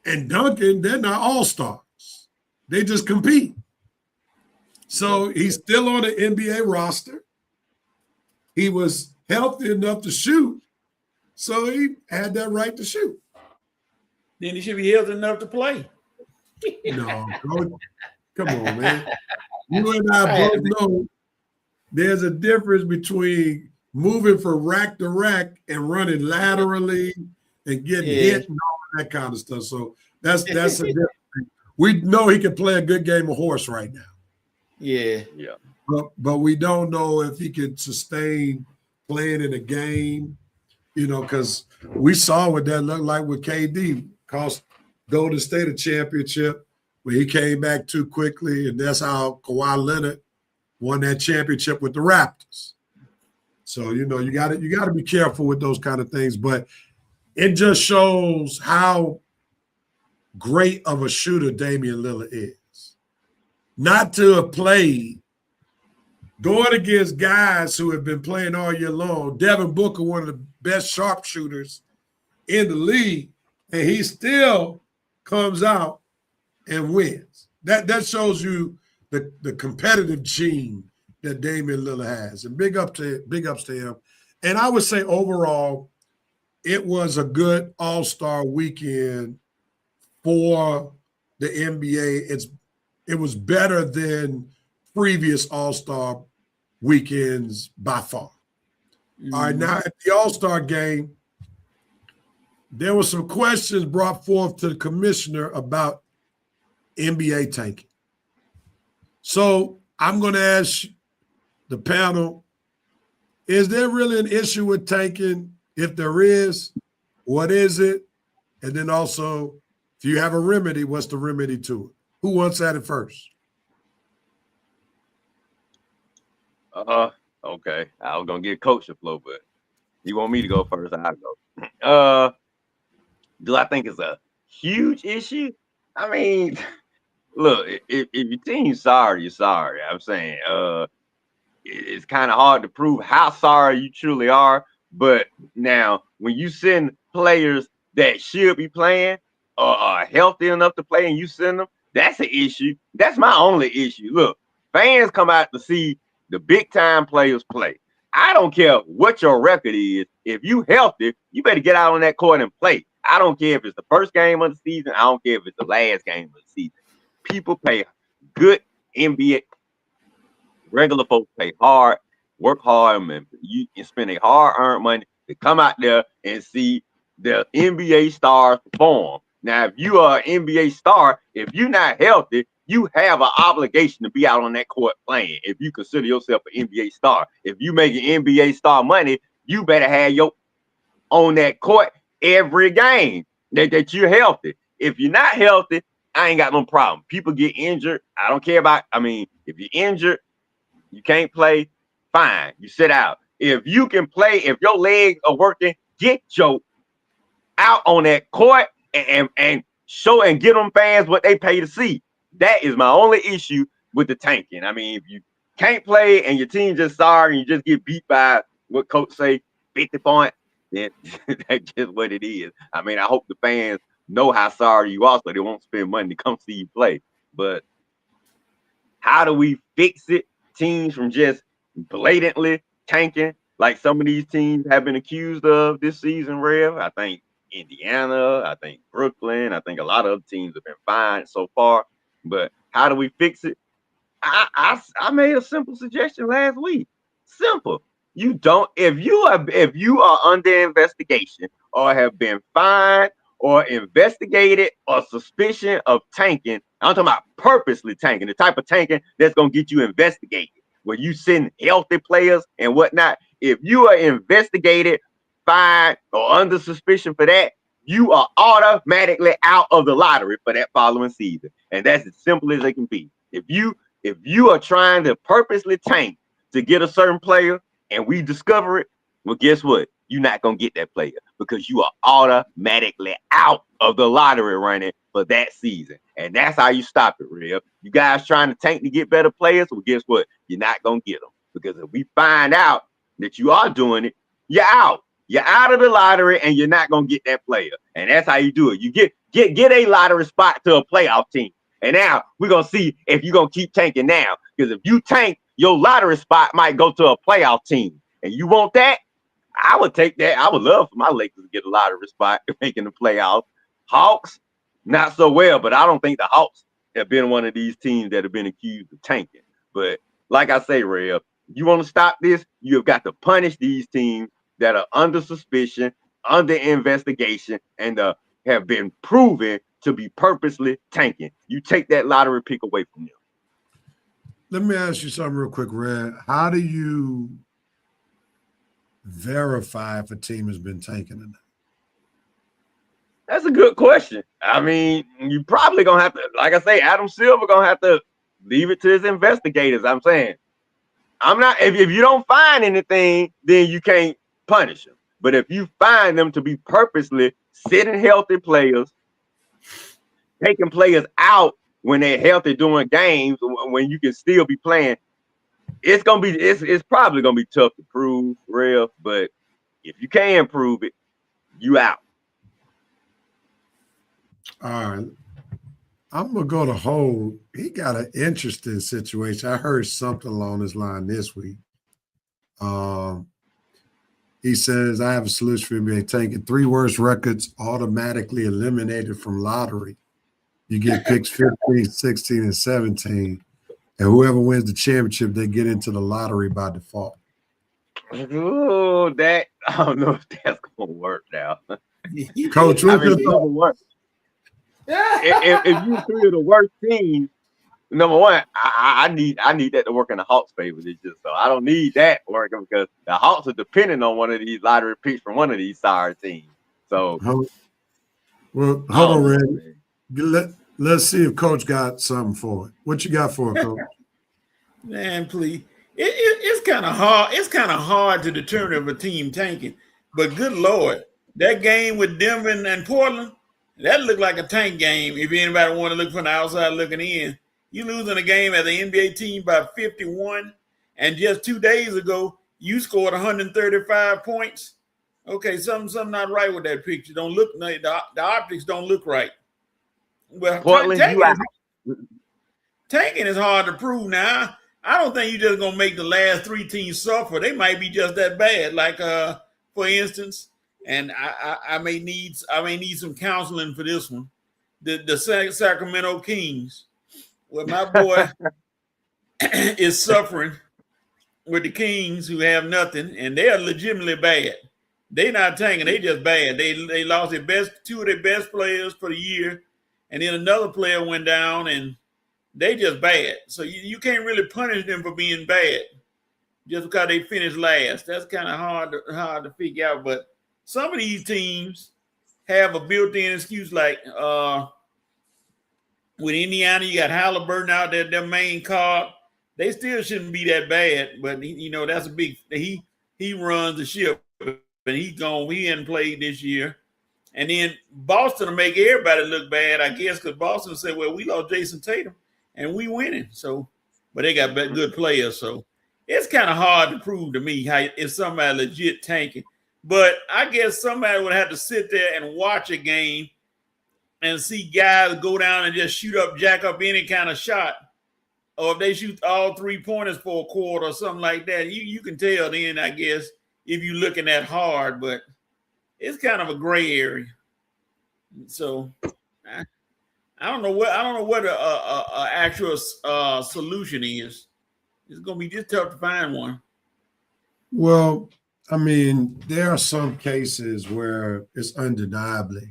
and dunking, they're not all-stars. They just compete. So he's still on the NBA roster. He was healthy enough to shoot, so he had that right to shoot. Then he should be healthy enough to play. No, come on, man. You and I both know there's a difference between moving from rack to rack and running laterally and getting hit and all that kind of stuff. So that's a difference. We know he can play a good game of horse right now. Yeah. But we don't know if he can sustain playing in a game, because we saw what that looked like with KD. Cost Golden State a championship, but he came back too quickly, and that's how Kawhi Leonard won that championship with the Raptors. So you got to be careful with those kind of things. But it just shows how great of a shooter Damian Lillard is. Not to have played, going against guys who have been playing all year long. Devin Booker, one of the best sharpshooters in the league, and he still comes out and wins. That shows you the competitive gene that Damian Lillard has. And big ups to him. And I would say overall, it was a good all-star weekend for the NBA. It was better than previous all-star weekends by far. All right, now at the all-star game, there were some questions brought forth to the commissioner about NBA tanking. So I'm going to ask the panel, is there really an issue with tanking? If there is, what is it? And then also, if you have a remedy, what's the remedy to it? Who wants at it first? Okay. I was gonna get Coach the flow, but you want me to go first, I'll go. Do I think it's a huge issue? I mean, look, if your team's sorry, you're sorry. I'm saying it's kind of hard to prove how sorry you truly are. But now, when you send players that should be playing or are healthy enough to play and you send them, that's an issue. That's my only issue. Look, fans come out to see the big-time players play. I don't care what your record is. If you healthy, you better get out on that court and play. I don't care if it's the first game of the season. I don't care if it's the last game of the season. People pay good NBA. Regular folks pay hard, work hard, and you spend a hard-earned money to come out there and see the NBA stars perform. Now, if you are an NBA star, if you're not healthy, you have an obligation to be out on that court playing. If you consider yourself an NBA star, if you making NBA star money, you better have your on that court every game that you're healthy. If you're not healthy, I ain't got no problem. People get injured. I don't care about. I mean, if you're injured, you can't play, fine. You sit out. If you can play, if your legs are working, get your out on that court and show and get them fans what they pay to see. That is my only issue with the tanking. I mean, if you can't play and your team just sorry and you just get beat by what coach say, 50 points, then that's just what it is. I mean, I hope the fans know how sorry you are so they won't spend money to come see you play. But how do we fix it? Teams from just blatantly tanking like some of these teams have been accused of this season, Rev. I think Indiana, I think Brooklyn, I think a lot of other teams have been fine so far. But how do we fix it? I made a simple suggestion last week. Simple. You don't if you are under investigation or have been fined or investigated or suspicion of tanking. I'm talking about purposely tanking, the type of tanking that's going to get you investigated, where you send healthy players and whatnot. If you are investigated, fined, or under suspicion for that, you are automatically out of the lottery for that following season. And that's as simple as it can be. If you are trying to purposely tank to get a certain player and we discover it, well, guess what? You're not going to get that player because you are automatically out of the lottery running for that season. And that's how you stop it, Rev. You guys trying to tank to get better players? Well, guess what? You're not going to get them because if we find out that you are doing it, you're out. You're out of the lottery and you're not going to get that player. And that's how you do it. You get a lottery spot to a playoff team. And now we're going to see if you're going to keep tanking now. Because if you tank, your lottery spot might go to a playoff team. And you want that? I would take that. I would love for my Lakers to get a lottery spot making the playoffs. Hawks, not so well, but I don't think the Hawks have been one of these teams that have been accused of tanking. But like I say, Rev, you want to stop this, you have got to punish these teams that are under suspicion, under investigation, and have been proven to be purposely tanking. You take that lottery pick away from them. Let me ask you something real quick, Red. How do you verify if a team has been tanking or not? That's a good question. I mean, you probably gonna have to, like I say, Adam Silver gonna have to leave it to his investigators. I'm saying, I'm not. If you don't find anything, then you can't punish them. But if you find them to be purposely sitting healthy players, taking players out when they're healthy during games, when you can still be playing, it's probably gonna be tough to prove, real. But if you can prove it, you out. All right. I'm gonna go to Hold. He got an interesting situation. I heard something along this line this week. He says, I have a solution for NBA tanking. 3 worst records automatically eliminated from lottery. You get picks 15, 16, and 17. And whoever wins the championship, they get into the lottery by default. Oh, that I don't know if that's gonna work now. Coach, I what's mean, your thought? if you 3 of the worst teams, number one, I need that to work in the Hawks' favor. It's just so I don't need that working because the Hawks are depending on one of these lottery picks from one of these sorry teams. So, Well, hold on, Randy. Let's see if Coach got something for it. What you got for it, Coach? Man, please. It's kind of hard. It's kind of hard to determine if a team tanking. But good Lord, that game with Denver and Portland, that looked like a tank game. If anybody want to look from the outside looking in, you losing a game as an NBA team by 51, and just 2 days ago you scored 135 points. Okay, something not right with that picture. Don't look the optics don't look right. Well, Portland, tanking is hard to prove now. I don't think you're just gonna make the last 3 teams suffer. They might be just that bad. Like for instance, and I may need some counseling for this one. The Sacramento Kings, where my boy is suffering with the Kings who have nothing, and they are legitimately bad. They're not tanking, they just bad. They lost their 2 of their best players for the year, and then another player went down, and they just bad. So you can't really punish them for being bad just because they finished last. That's kind of hard to figure out. But some of these teams have a built-in excuse, like with Indiana, you got Halliburton out there, their main card. They still shouldn't be that bad, but that's a big. He runs the ship, and he's gone. He hadn't played this year. And then Boston will make everybody look bad, I guess, because Boston will say, well, we lost Jason Tatum and we winning. So, but they got good players. So it's kind of hard to prove to me how if somebody legit tanking. But I guess somebody would have to sit there and watch a game and see guys go down and just jack up any kind of shot. Or if they shoot all 3-pointers for a quarter or something like that, you can tell then, I guess, if you're looking at hard. But it's kind of a gray area. So I don't know what a actual solution is. It's going to be just tough to find one. Well, I mean, there are some cases where it's undeniable.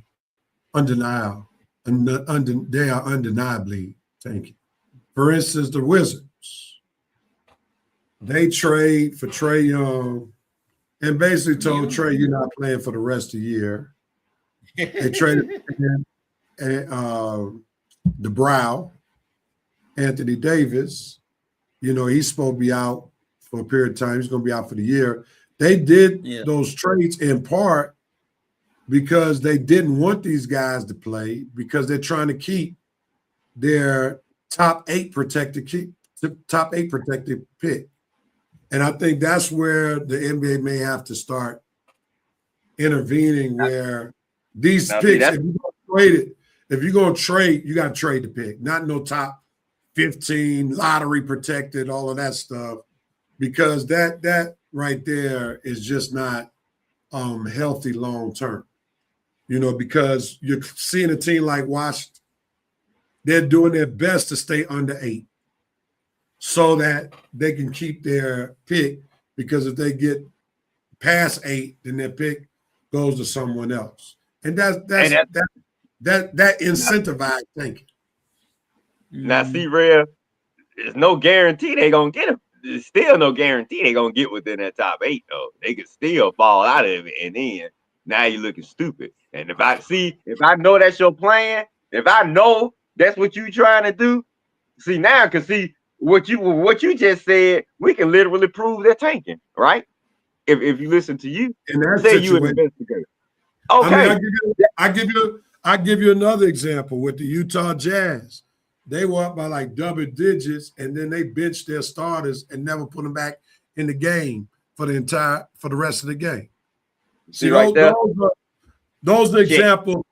They are undeniably tanking. For instance, the Wizards. They trade for Trae Young and basically told Trae, you're not playing for the rest of the year. They traded DeBrow, Anthony Davis. He's supposed to be out for a period of time. He's going to be out for the year. They did those trades in part because they didn't want these guys to play because they're trying to keep their top 8 protected pick. And I think that's where the NBA may have to start intervening, where these picks, if you're going to trade, you got to trade the pick, not no top 15, lottery protected, all of that stuff, because that right there is just not healthy long term. Because you're seeing a team like Washington, they're doing their best to stay under 8 so that they can keep their pick, because if they get past 8, then their pick goes to someone else. And that incentivized thinking. Now, see, Real, there's no guarantee they're going to get him. There's still no guarantee they're going to get within that top 8, though. They could still fall out of it, and then now you're looking stupid. And if I know that's your plan, if I know that's what you're trying to do, see, now, because see, what you just said, we can literally prove they're tanking, right? If you listen to you, In that say you an situation, investigator. I mean, Okay. I give you another example with the Utah Jazz. They were up by like double digits, and then they benched their starters and never put them back in the game for the rest of the game. See, right there. those are examples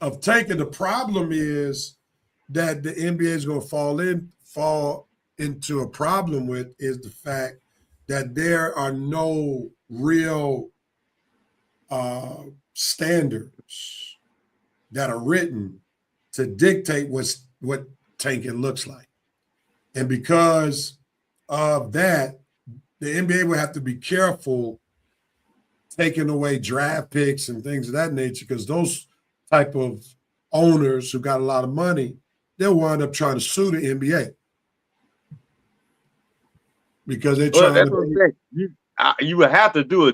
of taking. The problem is that the NBA is going to fall into a problem with is the fact that there are no real standards that are written to dictate what tanking looks like. And because of that, the NBA will have to be careful taking away draft picks and things of that nature, because those type of owners who got a lot of money, they'll wind up trying to sue the NBA because they're Well, trying that's what I'm to. saying. You would have to do a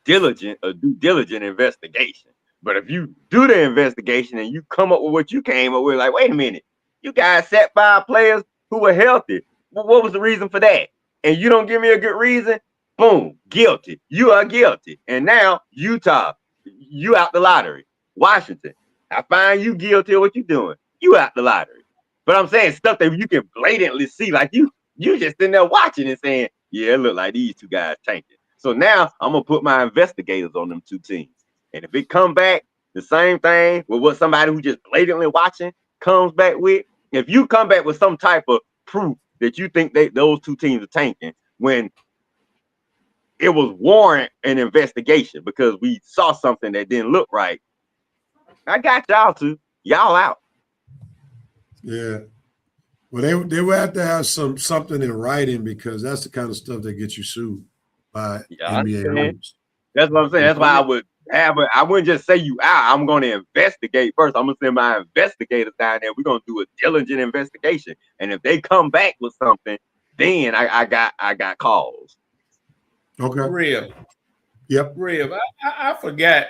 due diligent investigation. But if you do the investigation and you come up with what you came up with, like, wait a minute, you guys set 5 players who were healthy. What was the reason for that? And you don't give me a good reason, boom, guilty. You are guilty. And now Utah, you out the lottery. Washington, I find you guilty of what you're doing. You out the lottery. But I'm saying stuff that you can blatantly see, like you just sitting there watching and saying, yeah, it look like these 2 guys tanking. So now I'm gonna put my investigators on them 2 teams. And if it come back the same thing with what somebody who just blatantly watching comes back with, if you come back with some type of proof that you think those 2 teams are tanking, when it was warrant an investigation because we saw something that didn't look right, I got y'all y'all out. Yeah. Well, they would have to have something in writing, because that's the kind of stuff that gets you sued by NBA owners. That's what I'm saying. That's why I wouldn't just say you out. I'm going to investigate first. I'm going to send my investigators down there. We're going to do a diligent investigation. And if they come back with something, then I got calls. Okay. Rev. Yep. Rev. I forgot,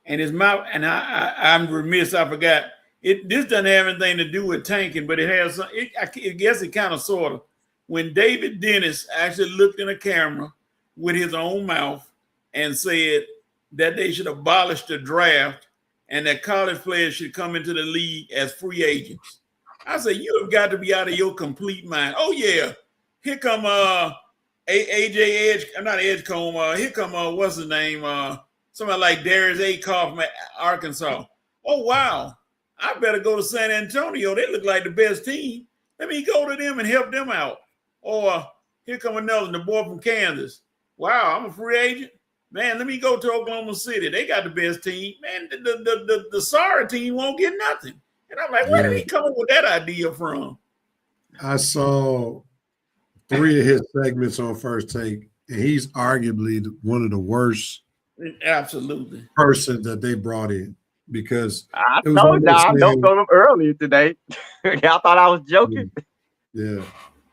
and I'm remiss. I forgot. This doesn't have anything to do with tanking, but it has. I guess it kind of sort of. When David Dennis actually looked in a camera with his own mouth and said that they should abolish the draft and that college players should come into the league as free agents, I said, you have got to be out of your complete mind. Oh yeah, here come AJ not Edgecombe. Here come what's his name? Somebody like Darius Akoff from Arkansas. Oh wow, I better go to San Antonio. They look like the best team. Let me go to them and help them out. Or here come another, the boy from Kansas. Wow, I'm a free agent. Man, let me go to Oklahoma City. They got the best team. Man, the sorry team won't get nothing. And I'm like, where did he come up with that idea from? I saw 3 of his segments on First Take, and he's arguably one of the worst Absolutely persons that they brought in, because I told y'all I don't go them earlier today. Y'all thought I was joking. Yeah.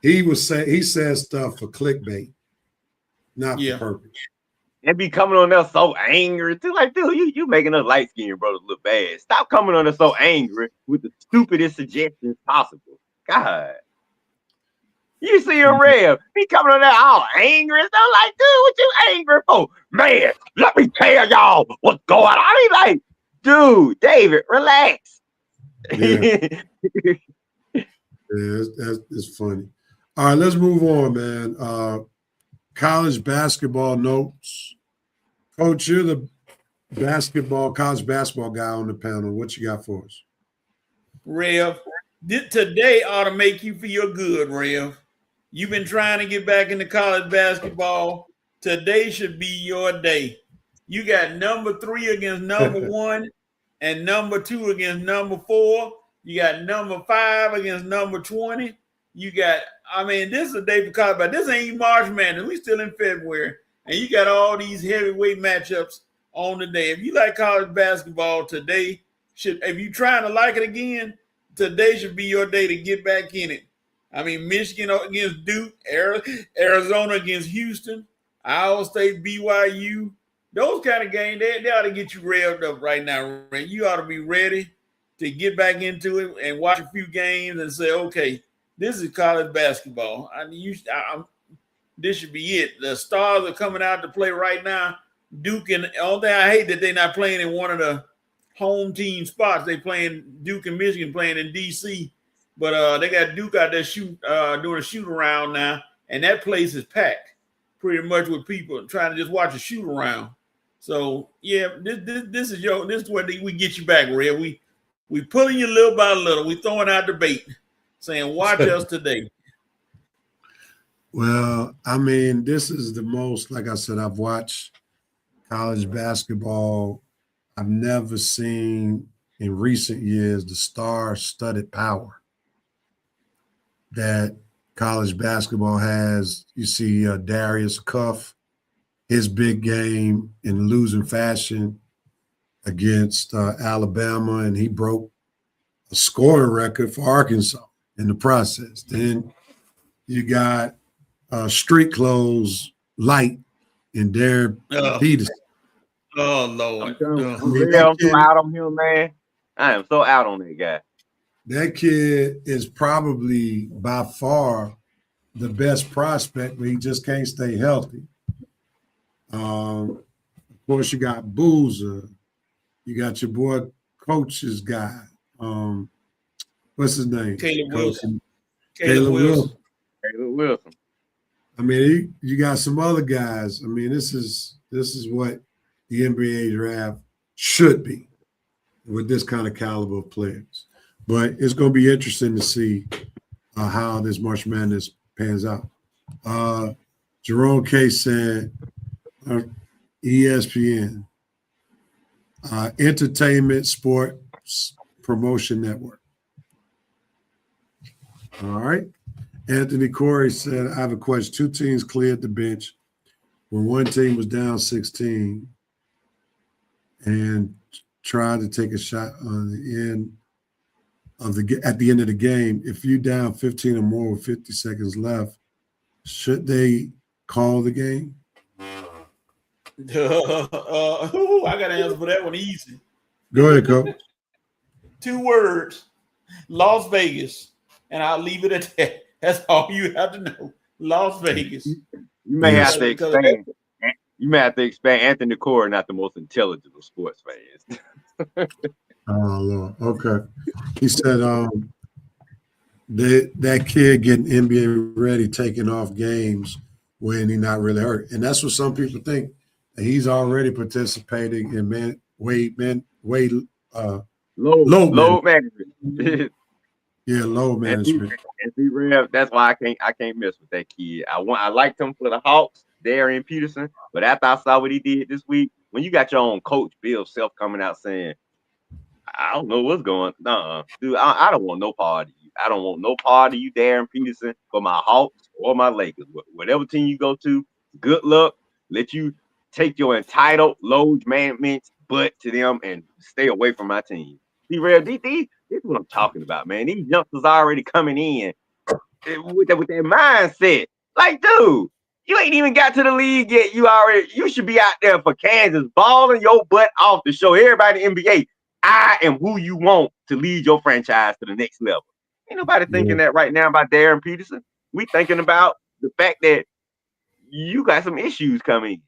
He says stuff for clickbait, not for purpose. And be coming on there so angry too. Like, dude, you making us light skinned brothers look bad. Stop coming on there so angry with the stupidest suggestions possible. God. You see a Rev, he coming on there all angry and stuff, like, dude, what you angry for? Man, let me tell y'all what's going on. He's like, dude, David, relax. Yeah. It's funny. All right, let's move on, man. College basketball notes. Coach, you're the college basketball guy on the panel. What you got for us? Rev, today ought to make you feel good, Rev. You've been trying to get back into college basketball. Today should be your day. You got number 3 against number 1 and number 2 against number 4. You got number 5 against number 20. You got, this is a day for college, but this ain't even March Madness. We still in February. And you got all these heavyweight matchups on the day. If you like college basketball, today if you're trying to like it again, today should be your day to get back in it. Michigan against Duke, Arizona against Houston, Iowa State, BYU. Those kind of games, they ought to get you revved up right now. You ought to be ready to get back into it and watch a few games and say, okay, This is college basketball. This should be it. The stars are coming out to play right now. Duke, and all that, I hate that they're not playing in one of the home team spots. They playing Duke and Michigan playing in DC, but they got Duke out there doing a shoot around now, and that place is packed pretty much with people trying to just watch a shoot around. So yeah, this is where we get you back, Red. We pulling you little by little. We throwing out the bait, saying watch us today. Well, I mean, this is the most, like I said, I've watched college basketball. I've never seen in recent years the star-studded power that college basketball has. You see Darius Cuff, his big game in losing fashion against Alabama, and he broke a scoring record for Arkansas in the process. Then you got Street Clothes Light and Darren Peterson. Oh Lord! I'm so out on him, man. I am so out on that guy. That kid is probably by far the best prospect, but he just can't stay healthy. Of course, you got Boozer. You got your boy Coach's guy. What's his name? Caleb Wilson. Caleb Wilson. Caleb Wilson. I mean, you got some other guys. I mean, this is what the NBA draft should be with this kind of caliber of players. But it's going to be interesting to see how this March Madness pans out. Jerome K said, ESPN, Entertainment Sports Promotion Network. All right. Anthony Corey said, I have a question. 2 teams cleared the bench when one team was down 16 and tried to take a shot on the end of at the end of the game. If you down 15 or more with 50 seconds left, should they call the game? I got to answer for that one easy. Go ahead, Coach. 2 words, Las Vegas, and I'll leave it at that. That's all you have to know. Las Vegas. You may have to expand. You may have to expand. Anthony Corey, not the most intelligent of sports fans. Oh Lord. Okay. He said that kid getting NBA ready, taking off games when he's not really hurt. And that's what some people think. That he's already participating in load management. Yeah, load management. That's why I can't mess with that kid. I liked him for the Hawks, Darian Peterson, but after I saw what he did this week, when you got your own coach, Bill Self, coming out saying, I don't know what's going on. Dude, I don't want no part of you. I don't want no part of you, Darren Peterson, for my Hawks or my Lakers. Whatever team you go to, good luck. Let you take your entitled load management butt to them and stay away from my team. This is what I'm talking about, man. These youngsters already coming in with that mindset. Like, dude, you ain't even got to the league yet. You should be out there for Kansas, balling your butt off to show everybody in the NBA, I am who you want to lead your franchise to the next level. Ain't nobody thinking that right now about Darren Peterson. We thinking about the fact that you got some issues coming.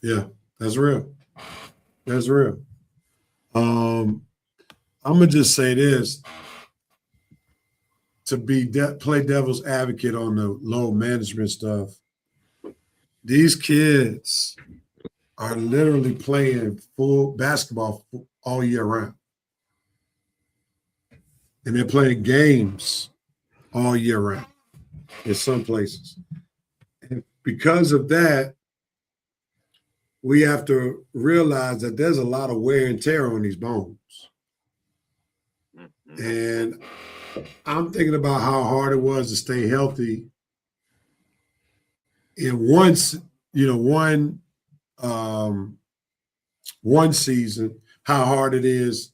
Yeah, that's real. That's real. I'm gonna just say this to play devil's advocate on the load management stuff. These kids are literally playing full basketball all year round, and they're playing games all year round in some places. And because of that, we have to realize that there's a lot of wear and tear on these bones. And I'm thinking about how hard it was to stay healthy in one season, how hard it is.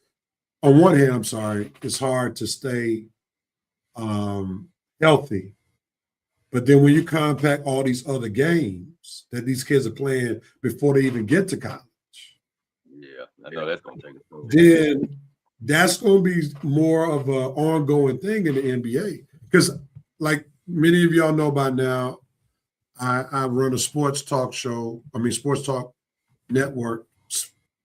On one hand, it's hard to stay healthy. But then when you compact all these other games that these kids are playing before they even get to college. Yeah, I know that's going to take a then that's going to be more of an ongoing thing in the NBA. because like many of y'all know by now, I run a sports talk show. I mean, sports talk network,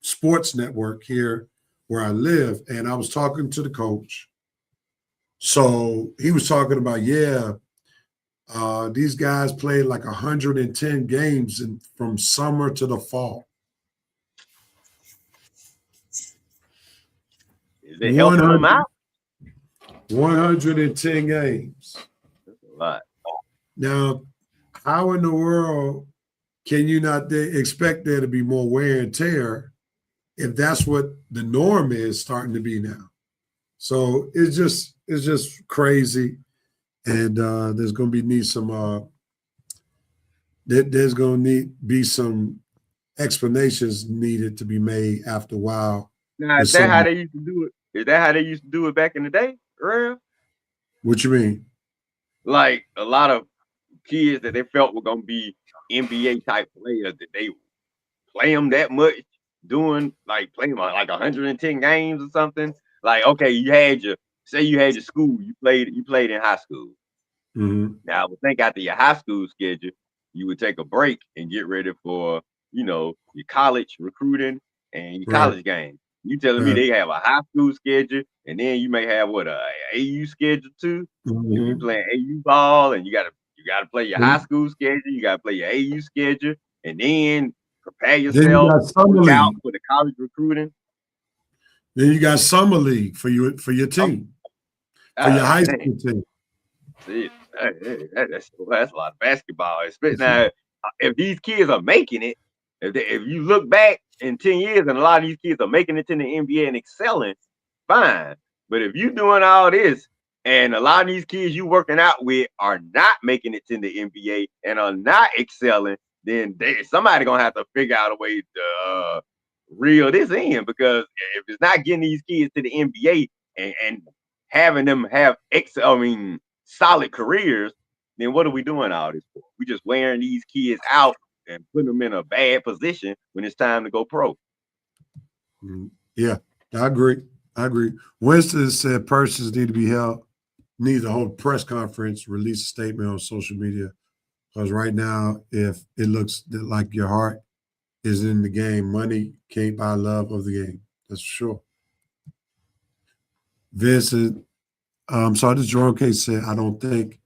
sports network here where I live. And I was talking to the coach. So he was talking about, these guys played like 110 games from summer to the fall. Is it helping them out? 110 games. That's a lot. Now, how in the world can you not expect there to be more wear and tear if that's what the norm is starting to be now? So it's just crazy, and there's going to be some explanations needed to be made after a while. Now, is that how they used to do it? Is that how they used to do it back in the day? Real? What you mean? Like a lot of kids that they felt were going to be NBA type players, that they play them that much, playing like 110 games or something. Like, okay, you had your school, you played in high school. Mm-hmm. Now I would think after your high school schedule, you would take a break and get ready for, your college recruiting and your college game. You telling me they have a high school schedule, and then you may have a AU schedule too. Mm-hmm. If you playing AU ball, and you gotta play your high school schedule, you gotta play your AU schedule, and then prepare yourself out for the college recruiting. Then you got summer league for your team, for your high school team. See, that's a lot of basketball. Now, if these kids are making it, if you look back in 10 years and a lot of these kids are making it to the NBA and excelling, fine. But if you're doing all this and a lot of these kids you working out with are not making it to the NBA and are not excelling, then somebody gonna have to figure out a way to reel this in, because if it's not getting these kids to the NBA and having them have solid careers, then what are we doing all this for? We just wearing these kids out and putting them in a bad position when it's time to go pro. Yeah, I agree. Winston said persons need to hold a press conference, release a statement on social media, because right now, if it looks like your heart is in the game, money can't buy love of the game. That's for sure. Vincent, so this Jerome case said, I don't think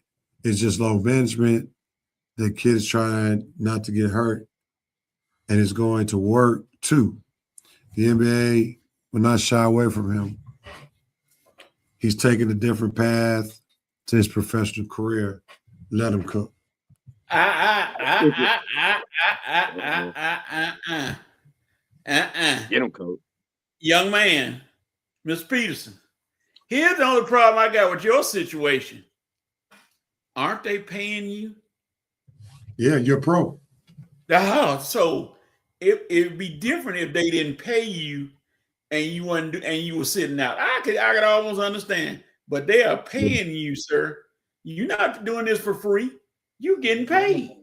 it's just low management. The kid is trying not to get hurt, and it's going to work too. The NBA will not shy away from him. He's taking a different path to his professional career. Let him cook. Get him, coach. Young man, Mr. Peterson, here's the only problem I got with your situation. Aren't they paying you? Yeah, you're pro. So it'd be different if they didn't pay you and you were sitting out. I could almost understand, but they are paying you, sir. You're not doing this for free. You're getting paid.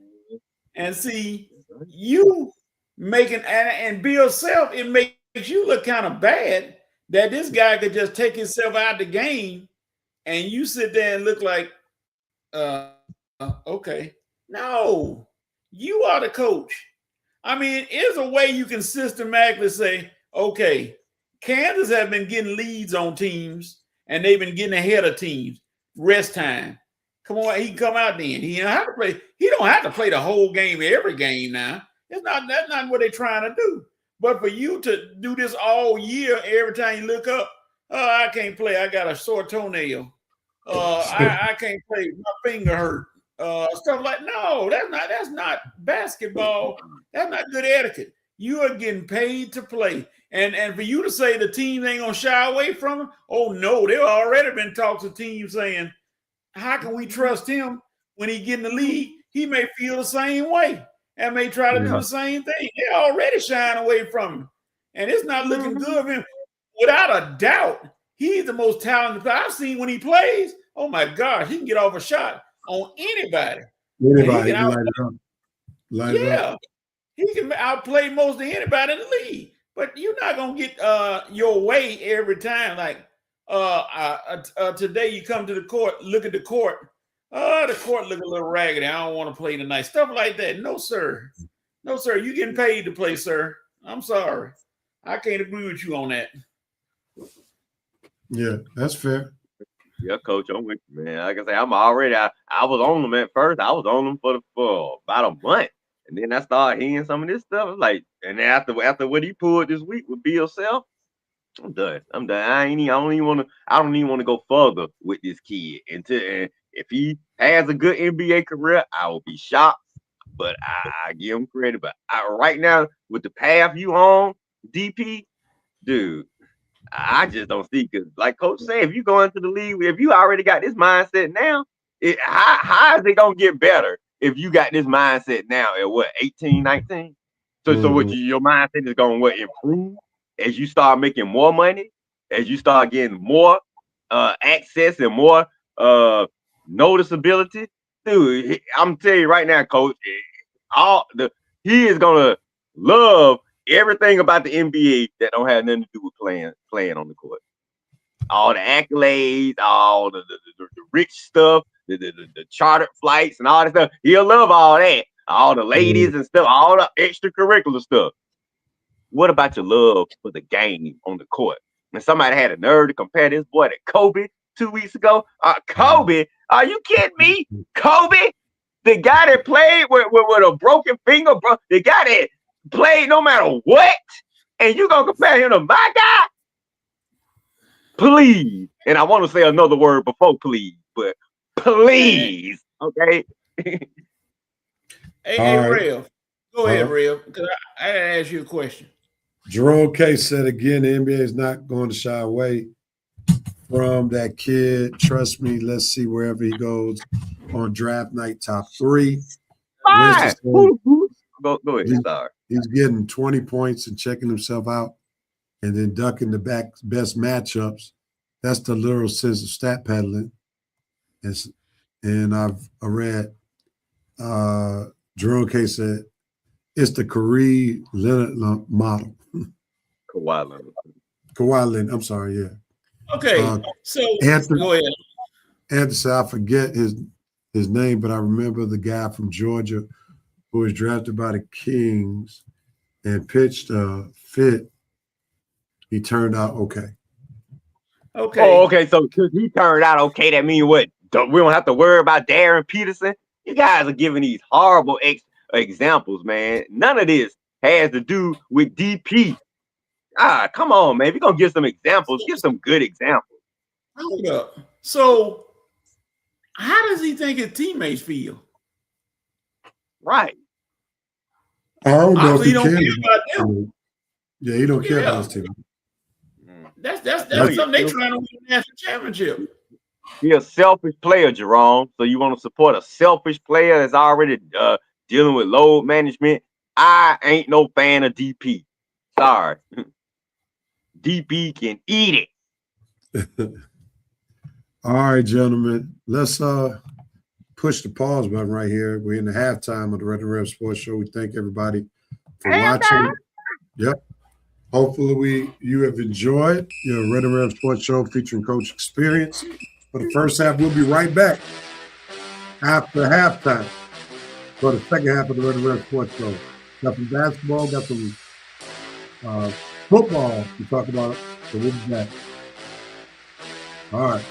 And see, you making and Bill Self, it makes you look kind of bad that this guy could just take himself out the game and you sit there and look like, okay. No, you are the coach. I mean, there's a way you can systematically say, okay, Kansas have been getting leads on teams and they've been getting ahead of teams. Rest time. Come on, he can come out then. He don't have to play. He don't have to play the whole game every game now. That's not what they're trying to do. But for you to do this all year, every time you look up, I can't play. I got a sore toenail. I can't play. My finger hurt. Stuff like that's not basketball. That's not good etiquette. You are getting paid to play, and for you to say the team ain't gonna shy away from him, oh no, there already been talks of teams saying, how can we trust him when he get in the league? He may feel the same way and may try to do the same thing. They're already shying away from him, and it's not looking good for him. Without a doubt, he's the most talented player I've seen when he plays. Oh my gosh, he can get off a shot on anybody. Anybody, he can outplay most of anybody in the league. But you're not gonna get your way every time. Like, Today you come to the court, look at the court. The court look a little raggedy. I don't want to play tonight. Stuff like that. No, sir. No, sir. You getting paid to play, sir. I'm sorry. I can't agree with you on that. Yeah, that's fair. Yeah, coach, I'm with you, man. Like I say, I'm already. I was on them at first. I was on them for about a month, and then I started hearing some of this stuff. Like, and then after what he pulled this week with Bill Self, I'm done. I don't even want to go further with this kid. And if he has a good NBA career, I will be shocked. But I give him credit. But right now, with the path you on, DP, dude, I just don't see, because like Coach said, if you go into the league, if you already got this mindset now, how is it gonna get better if you got this mindset now at what, 18, 19? So what, your mindset is gonna improve as you start making more money, as you start getting more access and more noticeability. Dude, I'm telling you right now, Coach, he is gonna love everything about the NBA that don't have nothing to do with playing on the court. All the accolades, all the rich stuff, the chartered flights and all that stuff. He'll love all that. All the ladies and stuff, all the extracurricular stuff. What about your love for the game on the court? And somebody had a nerve to compare this boy to Kobe 2 weeks ago. Kobe, are you kidding me? Kobe, the guy that played with a broken finger, bro, the guy that played no matter what, and you gonna compare him to my guy? Please. And I want to say another word before please, but please, okay? Hey, Rev. Go ahead, Rev, because I asked you a question. Jerome K said again, the NBA is not going to shy away from that kid. Trust me, let's see wherever he goes on draft night, top 3. Fine. Go ahead, sorry. He's getting 20 points and checking himself out and then ducking the best matchups. That's the literal sense of stat peddling. And I've read Jerome K said it's the Kawhi Leonard model. Kawhi Leonard, I'm sorry, yeah. Okay, so Anthony, go ahead. Anthony said, I forget his name, but I remember the guy from Georgia who was drafted by the Kings and pitched fit. He turned out okay. Okay. Oh, okay. So he turned out okay. That means what? We don't have to worry about Darren Peterson. You guys are giving these horrible examples, man. None of this has to do with DP. Come on, man. We're gonna give some examples. Give some good examples. Hold up. So, how does he think his teammates feel? Right. I don't know if he don't cares care about them. Yeah, he don't care about his team. That's something they trying to win a national championship. You're a selfish player, Jerome. So you want to support a selfish player that's already dealing with load management? I ain't no fan of DP. Sorry. DP can eat it. All right, gentlemen. Let's push the pause button right here. We're in the halftime of the Red and Rev Sports Show. We thank everybody for watching. Yep. Hopefully you have enjoyed your Red and Rev Sports Show featuring Coach Experience. For the first half, we'll be right back after halftime for the second half of the Red and Rev Sports Show. Got some basketball, got some football to talk about. So we'll be back. All right.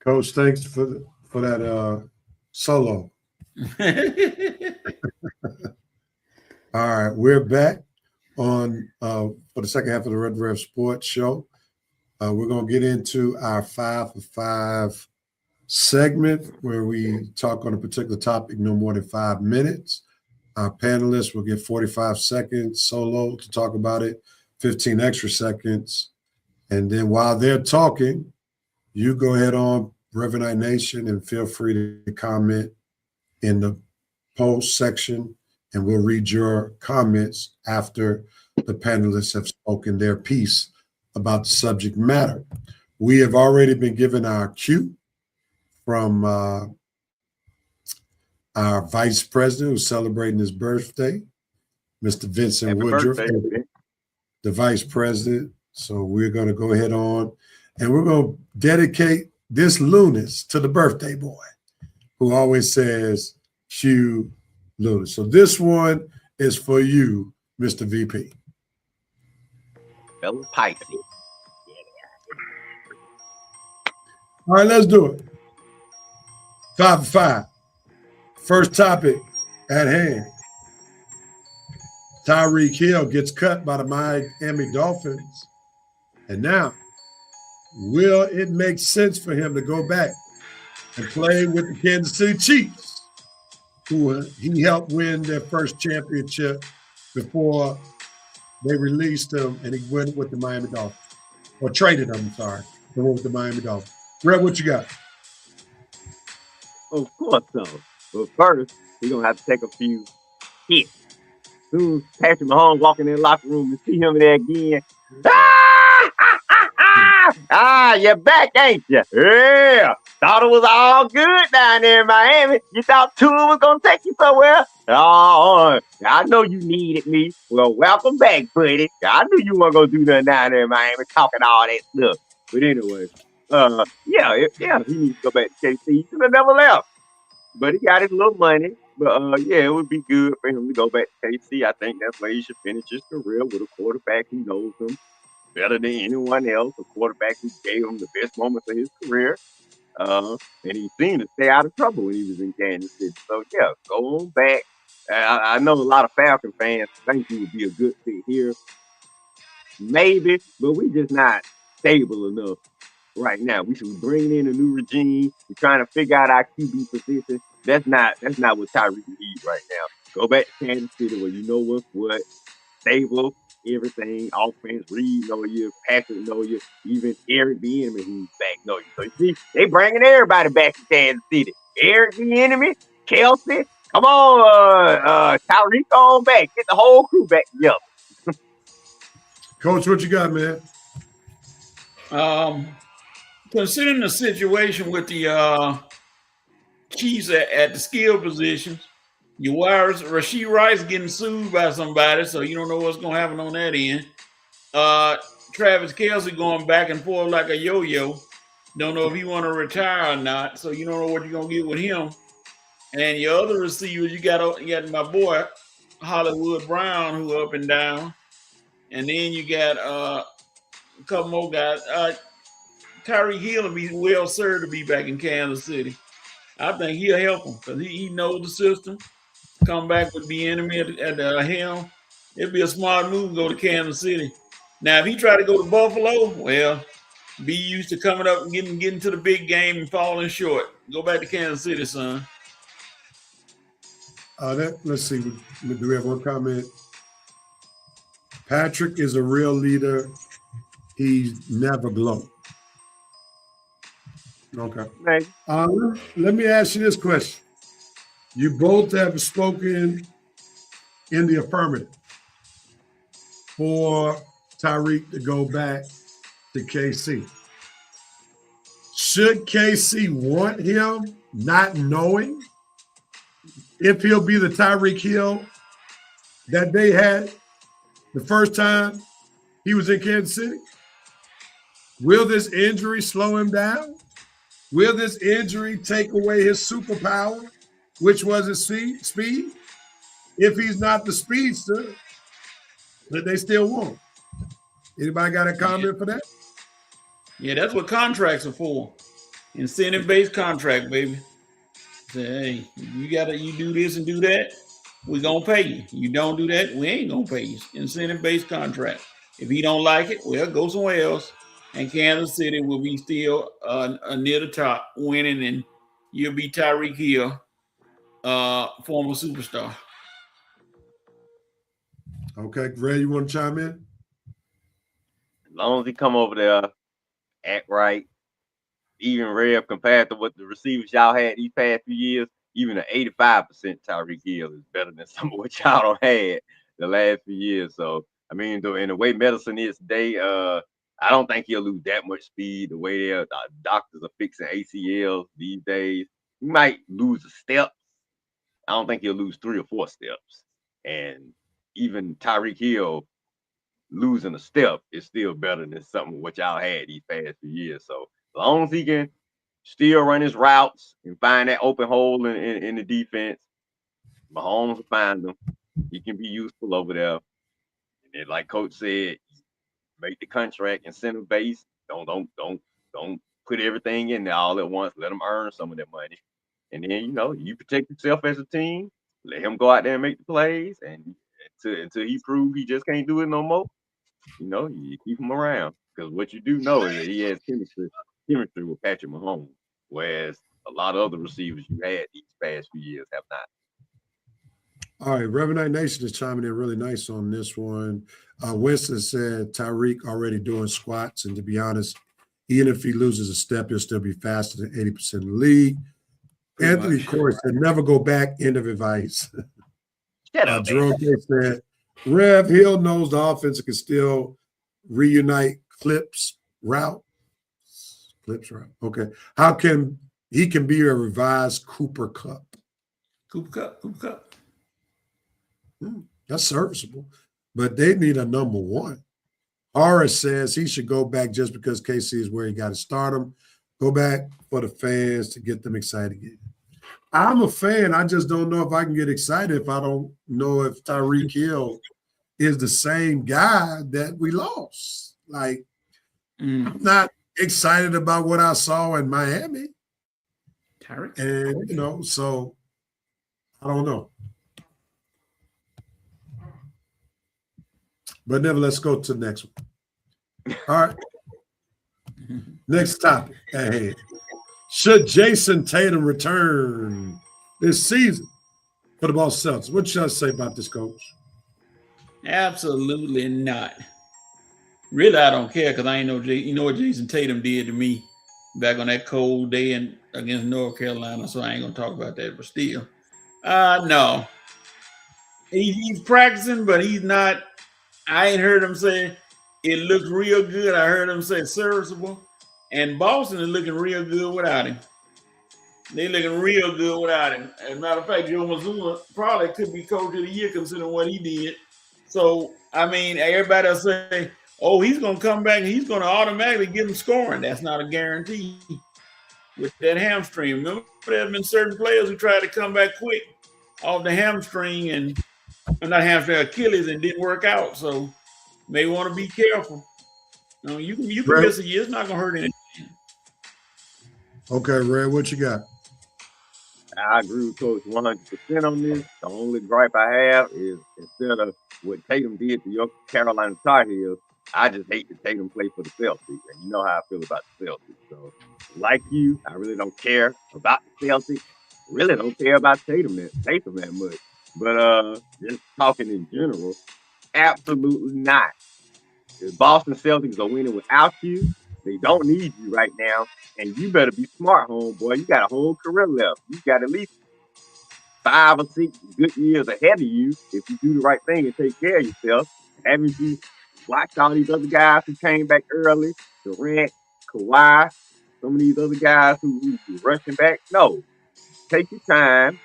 Coach, thanks for that solo. All right, we're back on for the second half of the Red Rev Sports Show. We're going to get into our 5 for 5 segment where we talk on a particular topic no more than 5 minutes. Our panelists will get 45 seconds solo to talk about it, 15 extra seconds. And then while they're talking, you go ahead on Reverend Night Nation and feel free to comment in the post section, and we'll read your comments after the panelists have spoken their piece about the subject matter. We have already been given our cue from our vice president who's celebrating his birthday, Mr. Vincent Happy Woodruff, birthday. the vice president. So we're going to go ahead on and we're going to dedicate this Lunas to the birthday boy who always says, Q Lunas. So this one is for you, Mr. VP. Fellow Piper. All right, let's do it. 5 for 5. First topic at hand. Tyreek Hill gets cut by the Miami Dolphins. And now, will it make sense for him to go back and play with the Kansas City Chiefs, who he helped win their first championship before they released him and he went with the Miami Dolphins? Or traded him, and went with the Miami Dolphins. Red, what you got? Of course so. But first, we're going to have to take a few hits. Soon as Patrick Mahomes walk in the locker room and see him there again. You're back, ain't you? Yeah. Thought it was all good down there in Miami. You thought Tua was going to take you somewhere? Oh, I know you needed me. Well, welcome back, buddy. I knew you weren't going to do nothing down there in Miami, talking all that stuff. But anyway, he needs to go back to KC. He should have never left. But he got his little money. But, it would be good for him to go back to KC. I think that's where he should finish his career, with a quarterback who knows him better than anyone else, a quarterback who gave him the best moments of his career. And he seemed to stay out of trouble when he was in Kansas City. So, go on back. I know a lot of Falcon fans think he would be a good fit here. Maybe, but we just not stable enough right now. We should be bringing in a new regime. We're trying to figure out our QB position. That's not what Tyreek needs right now. Go back to Kansas City where you know what's what. Stable, everything. Offense, Reed know you. Patrick know you. Even Eric Bieniemy, who's back, know you. So you see, they bringing everybody back to Kansas City. Eric Bieniemy, Kelsey. Come on, Tyreek on back. Get the whole crew back together. Coach, what you got, man? Considering the situation with the Chiefs at the skill positions, your wires, Rashee Rice getting sued by somebody, so you don't know what's going to happen on that end. Travis Kelce going back and forth like a yo-yo. Don't know if he want to retire or not, so you don't know what you're going to get with him. And your other receivers, you got my boy, Hollywood Brown, who up and down. And then you got a couple more guys. Tyreek Hill will be well served to be back in Kansas City. I think he'll help him because he knows the system. Come back with Bieniemy at the helm. It'd be a smart move to go to Kansas City. Now, if he try to go to Buffalo, well, be used to coming up and getting to the big game and falling short. Go back to Kansas City, son. Let's see. Do we have one comment? Patrick is a real leader. He's never glow. Okay. Right. Let me ask you this question. You both have spoken in the affirmative for Tyreek to go back to KC. Should KC want him, not knowing if he'll be the Tyreek Hill that they had the first time he was in Kansas City? Will this injury slow him down? Will this injury take away his superpower, which was his speed? If he's not the speedster that they still want. Anybody got a comment for that? Yeah, that's what contracts are for. Incentive-based contract, baby. Say, hey, you do this and do that, we gonna pay you. You don't do that, we ain't gonna pay you. Incentive-based contract. If he don't like it, well, go somewhere else. And Kansas City will be still near the top, winning, and you'll be Tyreek Hill, former superstar. Okay, Ray, you want to chime in? As long as he come over there, act right, even Rev compared to what the receivers y'all had these past few years, even an 85% Tyreek Hill is better than some of what y'all don't had the last few years. So, I mean, in the way medicine is today, I don't think he'll lose that much speed. The way the doctors are fixing ACLs these days, he might lose a step. I don't think he'll lose 3 or 4 steps. And even Tyreek Hill losing a step is still better than something what y'all had these past few years. So as long as he can still run his routes and find that open hole in the defense, Mahomes will find them. He can be useful over there. And like Coach said, make the contract incentive based. Don't put everything in there all at once. Let him earn some of that money. And then, you protect yourself as a team. Let him go out there and make the plays. And until he proves he just can't do it no more, you keep him around. Because what you do know is that he has chemistry with Patrick Mahomes, whereas a lot of other receivers you had these past few years have not. All right, Reverend Nation is chiming in really nice on this one. Winston said Tyreek already doing squats, and to be honest, even if he loses a step, he'll still be faster than 80% of the league. Anthony Corey said, never go back, end of advice. Jerome K said, Rev Hill knows the offense can still reunite Clips route. Okay. How can he be a revised Cooper Kupp? Cooper Kupp. That's serviceable, but they need a number one. Horace says he should go back just because KC is where he got to start him. Go back for the fans to get them excited again. I'm a fan. I just don't know if I can get excited if I don't know if Tyreek Hill is the same guy that we lost. Like, I'm not excited about what I saw in Miami. Tyreek. And, so I don't know. But never, let's go to the next one. All right. Next topic at hand. Should Jason Tatum return this season for the Boston Celtics? What should I say about this, Coach? Absolutely not. Really, I don't care because I ain't know. You know what Jason Tatum did to me back on that cold day against North Carolina, so I ain't gonna talk about that. But still, no. He's practicing, but he's not. I ain't heard him say it looks real good. I heard him say serviceable. And Boston is looking real good without him. They're looking real good without him. As a matter of fact, Joe Mazzulla probably could be coach of the year considering what he did. So, I mean, everybody will say, oh, he's going to come back and he's going to automatically get him scoring. That's not a guarantee with that hamstring. Remember, there have been certain players who tried to come back quick off the hamstring and not hamstring, Achilles, and didn't work out. So, may want to be careful. You can miss a year. It's not going to hurt anything. Okay, Red, what you got? I agree with Coach 100% on this. The only gripe I have is instead of what Tatum did to your Carolina Tar Heels, I just hate to Tatum play for the Celtics. And you know how I feel about the Celtics. So, like you, I really don't care about the Celtics. Really don't care about Tatum that much. But just talking in general, absolutely not. The Boston Celtics are winning without you. They don't need you right now. And you better be smart, homeboy. You got a whole career left. You got at least 5 or 6 good years ahead of you if you do the right thing and take care of yourself. Haven't you watched all these other guys who came back early? Durant, Kawhi, some of these other guys who rushing back? No. Take your time.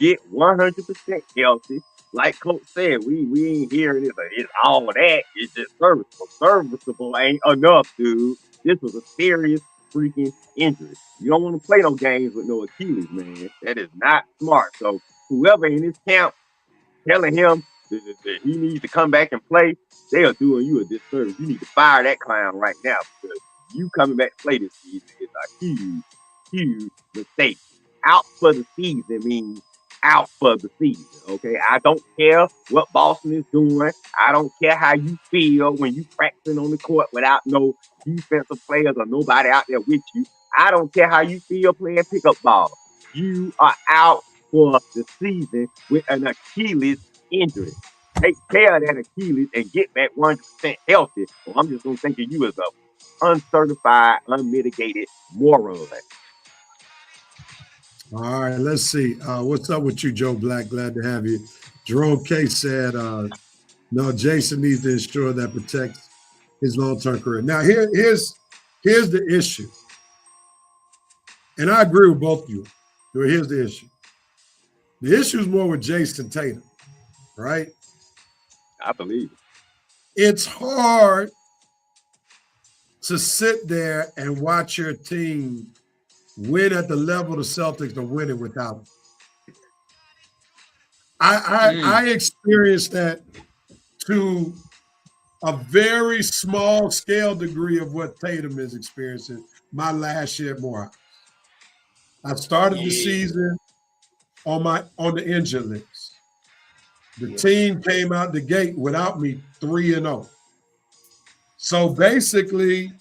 Get 100% healthy. Like Coach said, we ain't hearing it, but it's all that. It's just serviceable. Serviceable ain't enough, dude. This was a serious freaking injury. You don't want to play no games with no Achilles, man. That is not smart. So whoever in this camp telling him he needs to come back and play, they are doing you a disservice. You need to fire that clown right now because you coming back to play this season is a huge, huge mistake. Out for the season means out for the season. Okay, I don't care what Boston is doing. I don't care how you feel when you practicing on the court without no defensive players or nobody out there with you. I don't care how you feel playing pickup ball. You are out for the season with an Achilles injury. Take care of that Achilles and get back 100% healthy. Or I'm just gonna think of you as a uncertified, unmitigated moron. All right, let's see. What's up with you, Joe Black? Glad to have you. Jerome K said, no, Jason needs to ensure that protects his long-term career. Now, here's the issue. And I agree with both of you. Here's the issue. The issue is more with Jason Tatum, right? I believe it. It's hard to sit there and watch your team win at the level the Celtics are winning without him. I experienced that to a very small scale degree of what Tatum is experiencing my last year at Morehouse. I started the season on the injured list. The team came out the gate without me 3-0. So basically,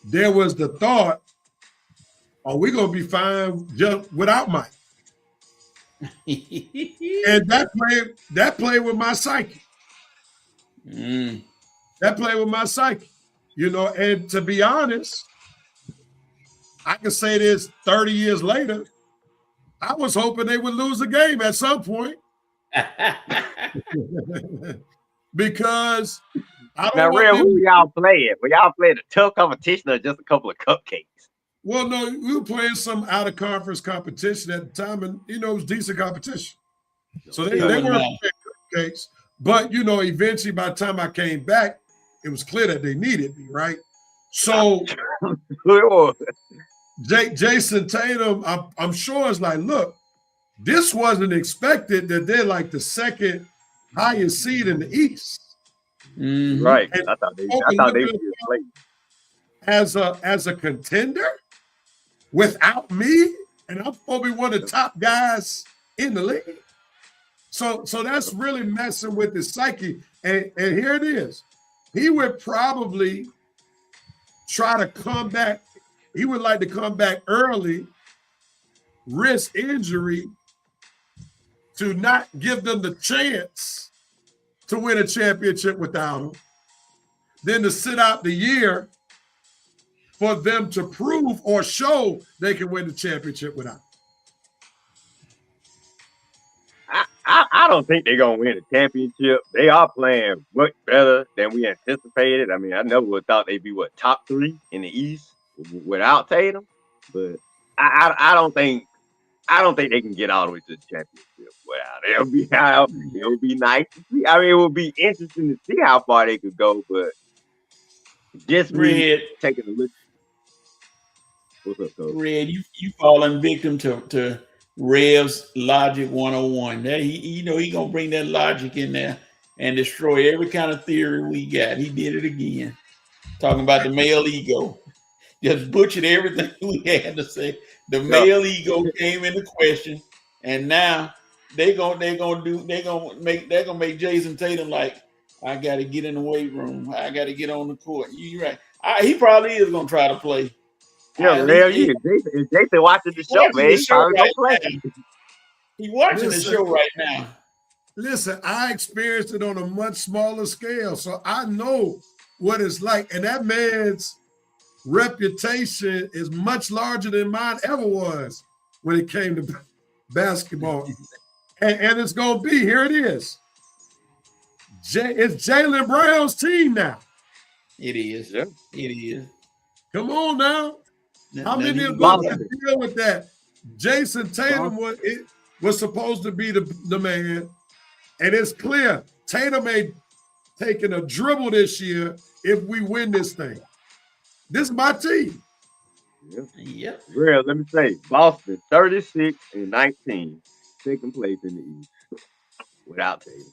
there was the thought, are we going to be fine just without Mike? And that played with my psyche. That played with my psyche. You know, and to be honest, I can say this 30 years later, I was hoping they would lose a game at some point. Because I don't now, want Real, who y'all playing? Were y'all playing a tough competition or just a couple of cupcakes? Well, no, we were playing some out-of-conference competition at the time, and, you know, it was decent competition. So they weren't playing cupcakes. But, you know, eventually by the time I came back, it was clear that they needed me, right? So Jason Tatum, I'm sure is like, look, this wasn't expected that they're like the second highest seed in the East. Right. And I thought they were playing. As a contender without me, and I'm supposed to be one of the top guys in the league. So that's really messing with his psyche. And here it is. He would probably try to come back. He would like to come back early, risk injury to not give them the chance to win a championship without him. Then to sit out the year for them to prove or show they can win the championship without him. I don't think they're going to win a championship. They are playing much better than we anticipated. I mean, I never would have thought they'd be, top 3 in the East without Tatum. But I don't think they can get all the way to the championship without it. It would be nice to see. I mean, it would be interesting to see how far they could go, but just Red taking a look. What's up, Coach? Red, you falling victim to Rev's Logic 101. That he gonna bring that logic in there and destroy every kind of theory we got. He did it again. Talking about the male ego. Just butchered everything we had to say. The male ego came into question, and now they're gonna make Jason Tatum like, I gotta get in the weight room. I gotta get on the court. You're right. He probably is gonna try to play. Yeah, if Jason watching the show, man, he's probably gonna play. He's watching the show right now. Listen, I experienced it on a much smaller scale, so I know what it's like. And that man's reputation is much larger than mine ever was when it came to basketball. And it's going to be, here it is. It's Jaylen Brown's team now. It is. Yeah. It is. Come on now. How many of us can deal with that? Jason Tatum was supposed to be the man. And it's clear Tatum ain't taking a dribble this year if we win this thing. This is my team. Yep. Real, let me say, Boston 36-19, second place in the East without Tatum.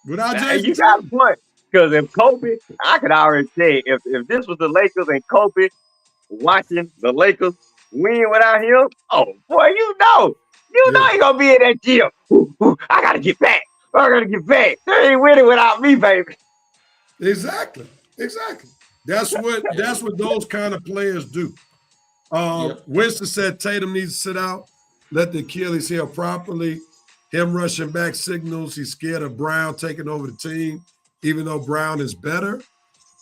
Without Now, Jason you got a Tatum. point. Because if Kobe, I could already say if this was the Lakers and Kobe watching the Lakers win without him, oh boy, you Yeah, know he gonna be in that gym. Ooh, ooh, I gotta get back. I gotta get back. They ain't winning without me, baby. exactly. That's what those kind of players do. Yep. Winston said Tatum needs to sit out, let the Achilles heal properly. Him rushing back signals he's scared of Brown taking over the team, even though Brown is better.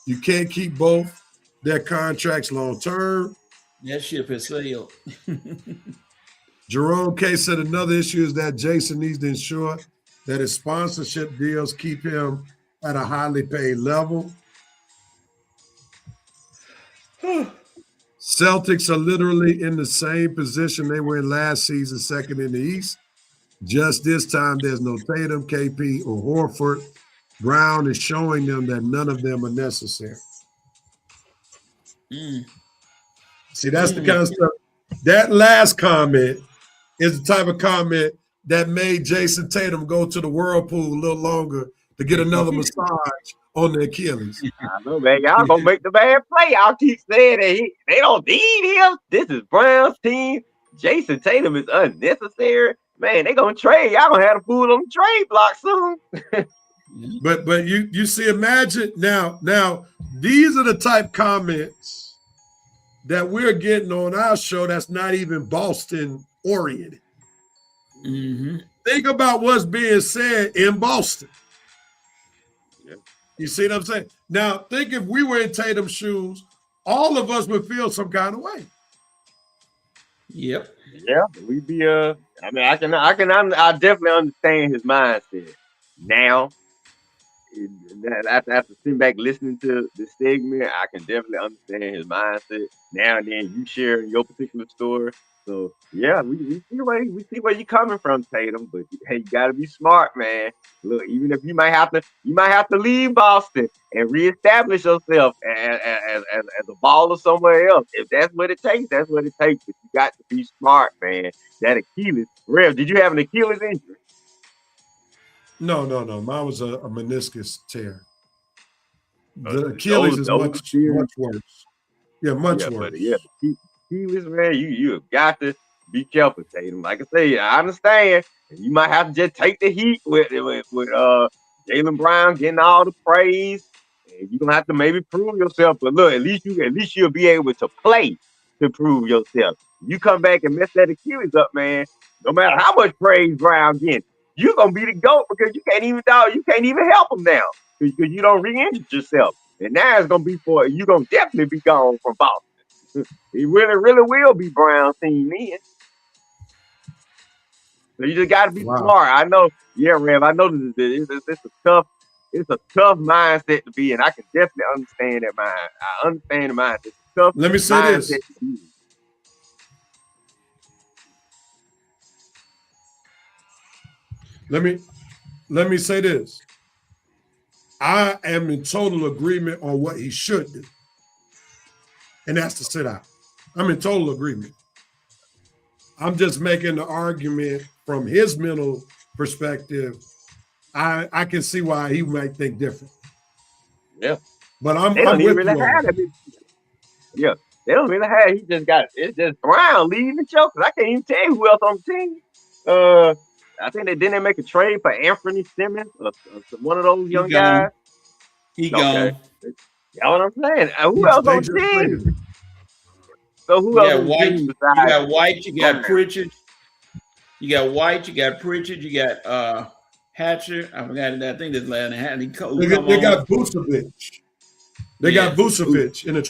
You can't keep both their contracts long term. That ship has sailed. Jerome K said another issue is that Jason needs to ensure that his sponsorship deals keep him at a highly paid level. Celtics are literally in the same position they were in last season, second in the East. Just this time, there's no Tatum, KP, or Horford. Brown is showing them that none of them are necessary. See, that's the kind of stuff. That last comment is the type of comment that made Jason Tatum go to the whirlpool a little longer to get another massage on the Achilles. I know, man. Y'all gonna make the man play. Y'all keep saying that they don't need him. This is Brown's team. Jason Tatum is unnecessary. Man, they gonna trade. Y'all gonna have the fool on the trade block soon. But you see, imagine now these are the type comments that we're getting on our show that's not even Boston oriented. Think about what's being said in Boston. Yeah. You see what I'm saying? Now, think if we were in Tatum's shoes, all of us would feel some kind of way. Yep. Yeah, we be I mean, I definitely understand his mindset now. After sitting back listening to this segment, I can definitely understand his mindset. Now and then, you share your particular story. So yeah, we see where you're coming from, Tatum. But hey, you gotta be smart, man. Look, even if you might have to leave Boston and reestablish yourself as a baller somewhere else. If that's what it takes, that's what it takes. But you got to be smart, man. That Achilles, Rev, did you have an Achilles injury? No. Mine was a meniscus tear. The Achilles is much worse. Yeah, much worse. But yeah, Achilles, man, you have got to be careful, Tatum. Like I say, I understand. You might have to just take the heat with Jaylen Brown getting all the praise. And you're gonna have to maybe prove yourself. But look, at least you'll be able to play to prove yourself. You come back and mess that Achilles up, man. No matter how much praise Brown gets, you're gonna be the GOAT because you can't even help him now because you don't re-injure yourself. And now it's gonna be you're gonna definitely be gone from Boston. It really will be Brown's team then. So you just gotta be smart. I know, yeah, Rev. I know it's a tough mindset to be in. I can definitely understand that mind. I understand the mindset. It's tough. Let me say this. Let me say this. I am in total agreement on what he should do. And that's to sit out. I'm in total agreement. I'm just making the argument from his mental perspective. I can see why he might think different. Yeah. But I'm they don't with really you have that. Yeah. They don't really have. It's just Brown leading the show because I can't even tell you who else on the team. I think they make a trade for Anthony Simmons, one of those young guys. He gone. That's what I'm saying. Who else on the team? So who else on the team besides? You got White, you got Pritchard. You got White, you got Pritchard, you got Hatcher. I forgot that. I think that's last name. They got Vucevic. They got Vucevic in a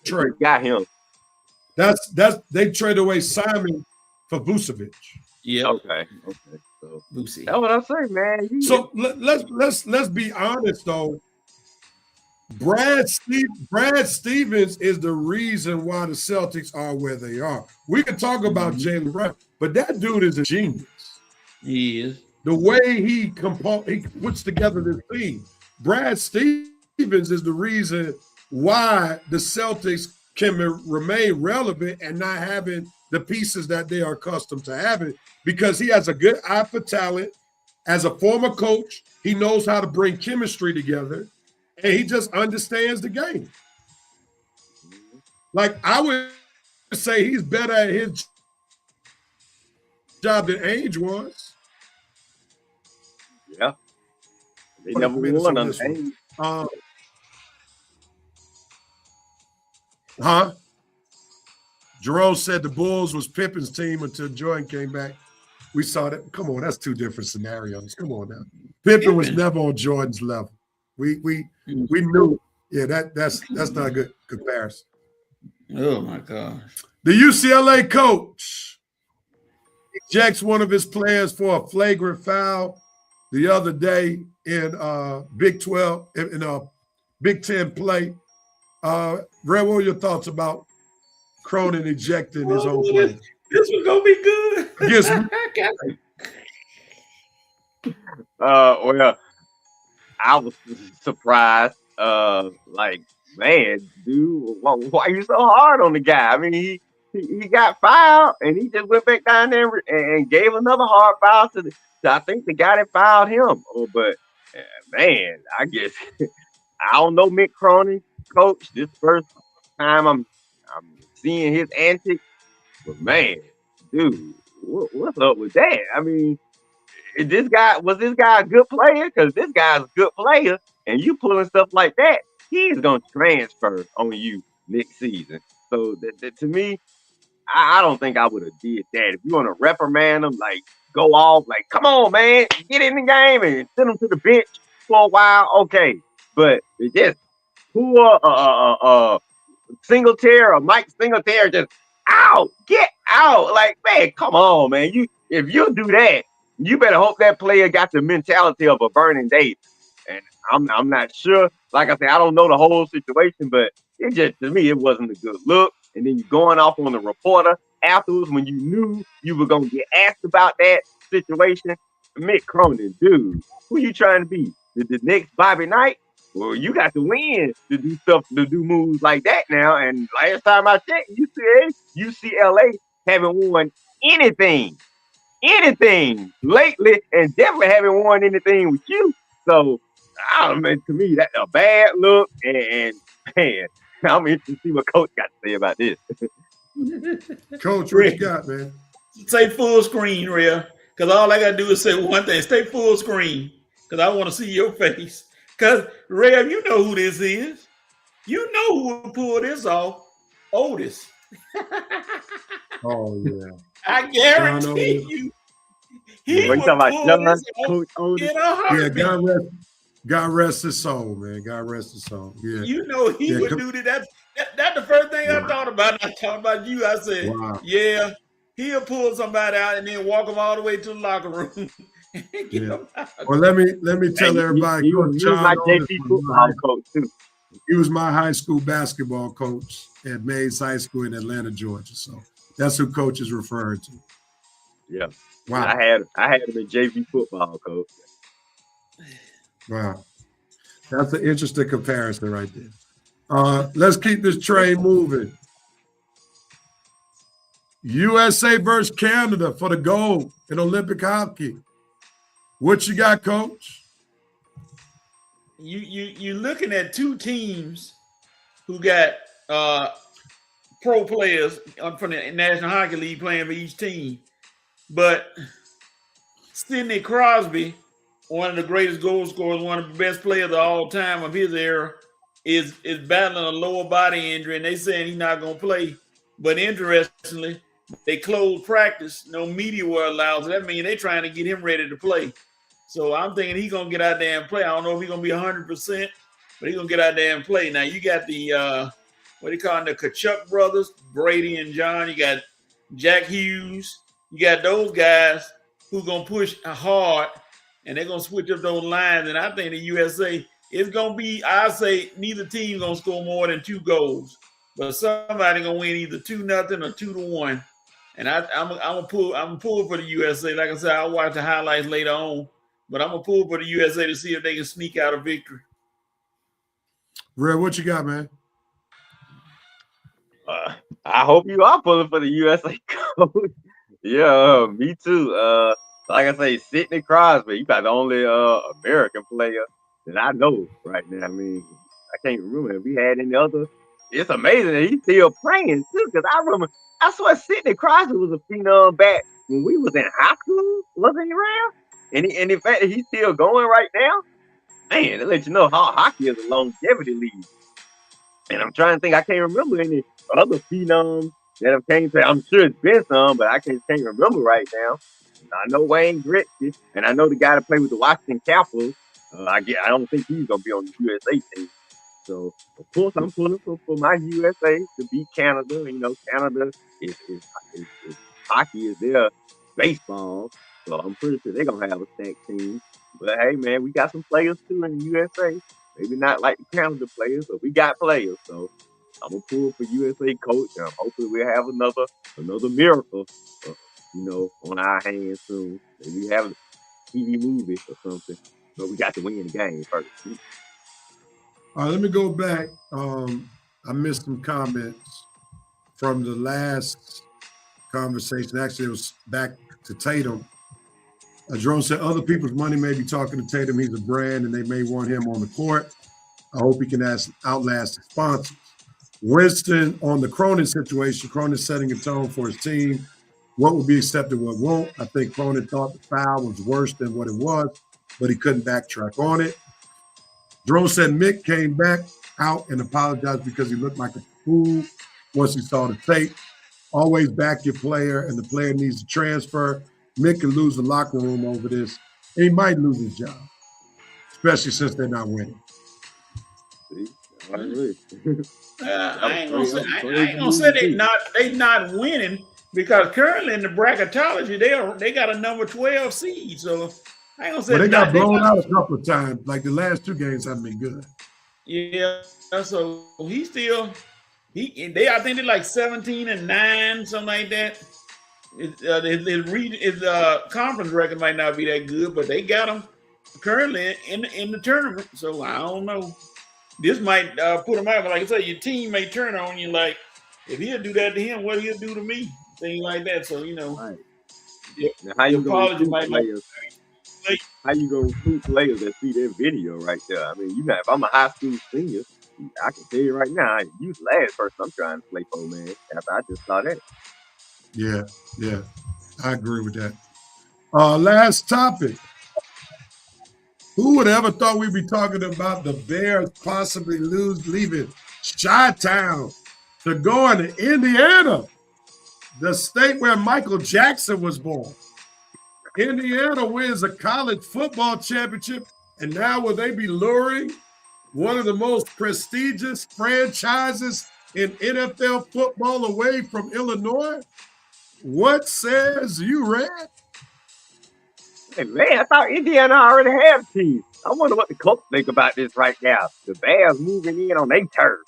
trade. Got him. That's they traded away Simon for Vucevic. Yeah. Okay. So that's what I'm saying, man. So let's be honest though. Brad Stevens is the reason why the Celtics are where they are. We can talk about Jaylen Brown, but that dude is a genius. He is. The way he puts together this team. Brad Stevens is the reason why the Celtics can remain relevant and not having the pieces that they are accustomed to having, because he has a good eye for talent. As a former coach, he knows how to bring chemistry together, and he just understands the game. Like, I would say he's better at his job than Ainge was. Yeah. They 20 never minutes won on on this one. Ainge. Huh? Jerome said the Bulls was Pippen's team until Jordan came back. We saw that. Come on, that's two different scenarios. Come on now. Pippen was never on Jordan's level. We knew. Yeah, that's not a good comparison. Oh my gosh. The UCLA coach ejects one of his players for a flagrant foul the other day in Big 12 in a Big 10 play. Red, what were your thoughts about Cronin ejecting his own player? This was gonna be good. Yes. Well, I was surprised. Like, man, dude, why are you so hard on the guy? I mean, he got fouled, and he just went back down there and gave another hard foul to I think the guy that fouled him. Oh, but man, I guess I don't know Mick Cronin, coach. This first time I'm seeing his antics, but man, dude, what's up with that? I mean, was this guy a good player? Because this guy's a good player, and you pulling stuff like that, he's gonna transfer on you next season. So to me, I don't think I would have did that. If you want to reprimand him, like go off, like come on, man, get in the game and send him to the bench for a while, okay. But it just poor Singletary or Mike Singletary just get out. Like, man, come on, man. If you do that, you better hope that player got the mentality of a Vernon Davis. And I'm not sure. Like I said, I don't know the whole situation, but it just, to me, it wasn't a good look. And then you going off on the reporter afterwards when you knew you were gonna get asked about that situation. Mick Cronin, dude, who you trying to be? The next Bobby Knight? Well, you got to win to do moves like that now. And last time I checked, UCLA haven't won anything lately, and definitely haven't won anything with you. So, I don't know, to me, that's a bad look. And man, I'm interested to see what Coach got to say about this. Coach, what you got, man? Say full screen, Real. Because all I got to do is say one thing. Stay full screen. Because I want to see your face. Because, Rev, you know who this is. You know who will pull this off. Otis. Oh, yeah. I guarantee you. He What you talking about, John? Coach Otis? Yeah, God rest his soul, man. God rest his soul. Yeah. You know he would do that. That's the first thing I thought about. I thought about you. I said, yeah, he'll pull somebody out and then walk them all the way to the locker room. Well, let me tell everybody. He was my JV football coach too. He was my high school basketball coach at Mays High School in Atlanta, Georgia. So that's who Coach is referring to. Yeah. Wow. I had him in JV football, coach. Wow. That's an interesting comparison right there. Let's keep this train moving. USA versus Canada for the gold in Olympic hockey. What you got, Coach? You're looking at two teams who got pro players from the National Hockey League playing for each team. But Sidney Crosby, one of the greatest goal scorers, one of the best players of all time of his era, is battling a lower body injury, and they saying he's not going to play. But interestingly, they closed practice. No media were allowed. So that means they're trying to get him ready to play. So I'm thinking he's going to get out there and play. I don't know if he's going to be 100%, but he's going to get out there and play. Now, you got the, what do you call them, the Kachuk brothers, Brady and John. You got Jack Hughes. You got those guys who going to push hard, and they're going to switch up those lines. And I think the USA is going to be, I say, neither team going to score more than 2 goals. But somebody going to win either 2-0 or 2-1. And I'm pull for the USA. Like I said, I'll watch the highlights later on. But I'm going to pull for the USA to see if they can sneak out a victory. Red, what you got, man? I hope you are pulling for the USA, coach. Yeah, me too. like I say, Sidney Crosby, you about the only American player that I know right now. I mean, I can't remember if we had any other. It's amazing that he's still playing too, because I remember I swear Sidney Crosby was a phenom back when we was in high school, wasn't he around? And in fact that he's still going right now, man, that lets you know how hockey is a longevity league. And I'm trying to think, I can't remember any other phenoms that have came to. I'm sure it's been some, but I can't remember right now. I know Wayne Gretzky, and I know the guy that played with the Washington Capitals. I don't think he's gonna be on the USA team. So of course I'm pulling for my USA to beat Canada. You know, Canada is hockey is their baseball, so I'm pretty sure they're gonna have a stacked team. But hey, man, we got some players too in the USA. Maybe not like the Canada players, but we got players. So I'm gonna pull for USA coach, and hopefully we'll have another miracle, on our hands soon. Maybe we have a TV movie or something. But we got to win the game first. Let me go back. I missed some comments from the last conversation. Actually, it was back to Tatum. Jerome said other people's money may be talking to Tatum. He's a brand, and they may want him on the court. I hope he can outlast his sponsors. Winston, on the Cronin situation, Cronin setting a tone for his team. What will be accepted, what won't. I think Cronin thought the foul was worse than what it was, but he couldn't backtrack on it. Jerome said Mick came back out and apologized because he looked like a fool once he saw the tape. Always back your player, and the player needs to transfer. Mick can lose the locker room over this, and he might lose his job, especially since they're not winning. I ain't gonna say they not winning, because currently in the bracketology they got a number 12 seed. So I ain't gonna say they got blown out a couple of times. Like the last two games haven't been good. Yeah, so he still I think they're like 17-9, something like that. His conference record might not be that good, but they got him currently in the tournament. So I don't know. This might put him out. But like I said, your team may turn on you. Like, if he'll do that to him, what he'll do to me? Things like that. So, Right. Yeah, now, how you gonna recruit players? How you gonna recruit players that see that video right there? I mean, if I'm a high school senior, I can tell you right now, you the last person I'm trying to play for, man. After I just saw that. Yeah, I agree with that. Last topic. Who would ever thought we'd be talking about the Bears possibly leaving Chi-Town to going to Indiana, the state where Michael Jackson was born? Indiana wins a college football championship, and now will they be luring one of the most prestigious franchises in NFL football away from Illinois? What says you, Red? Hey, man, I thought Indiana already had a team. I wonder what the Colts think about this right now. The Bears moving in on their turf.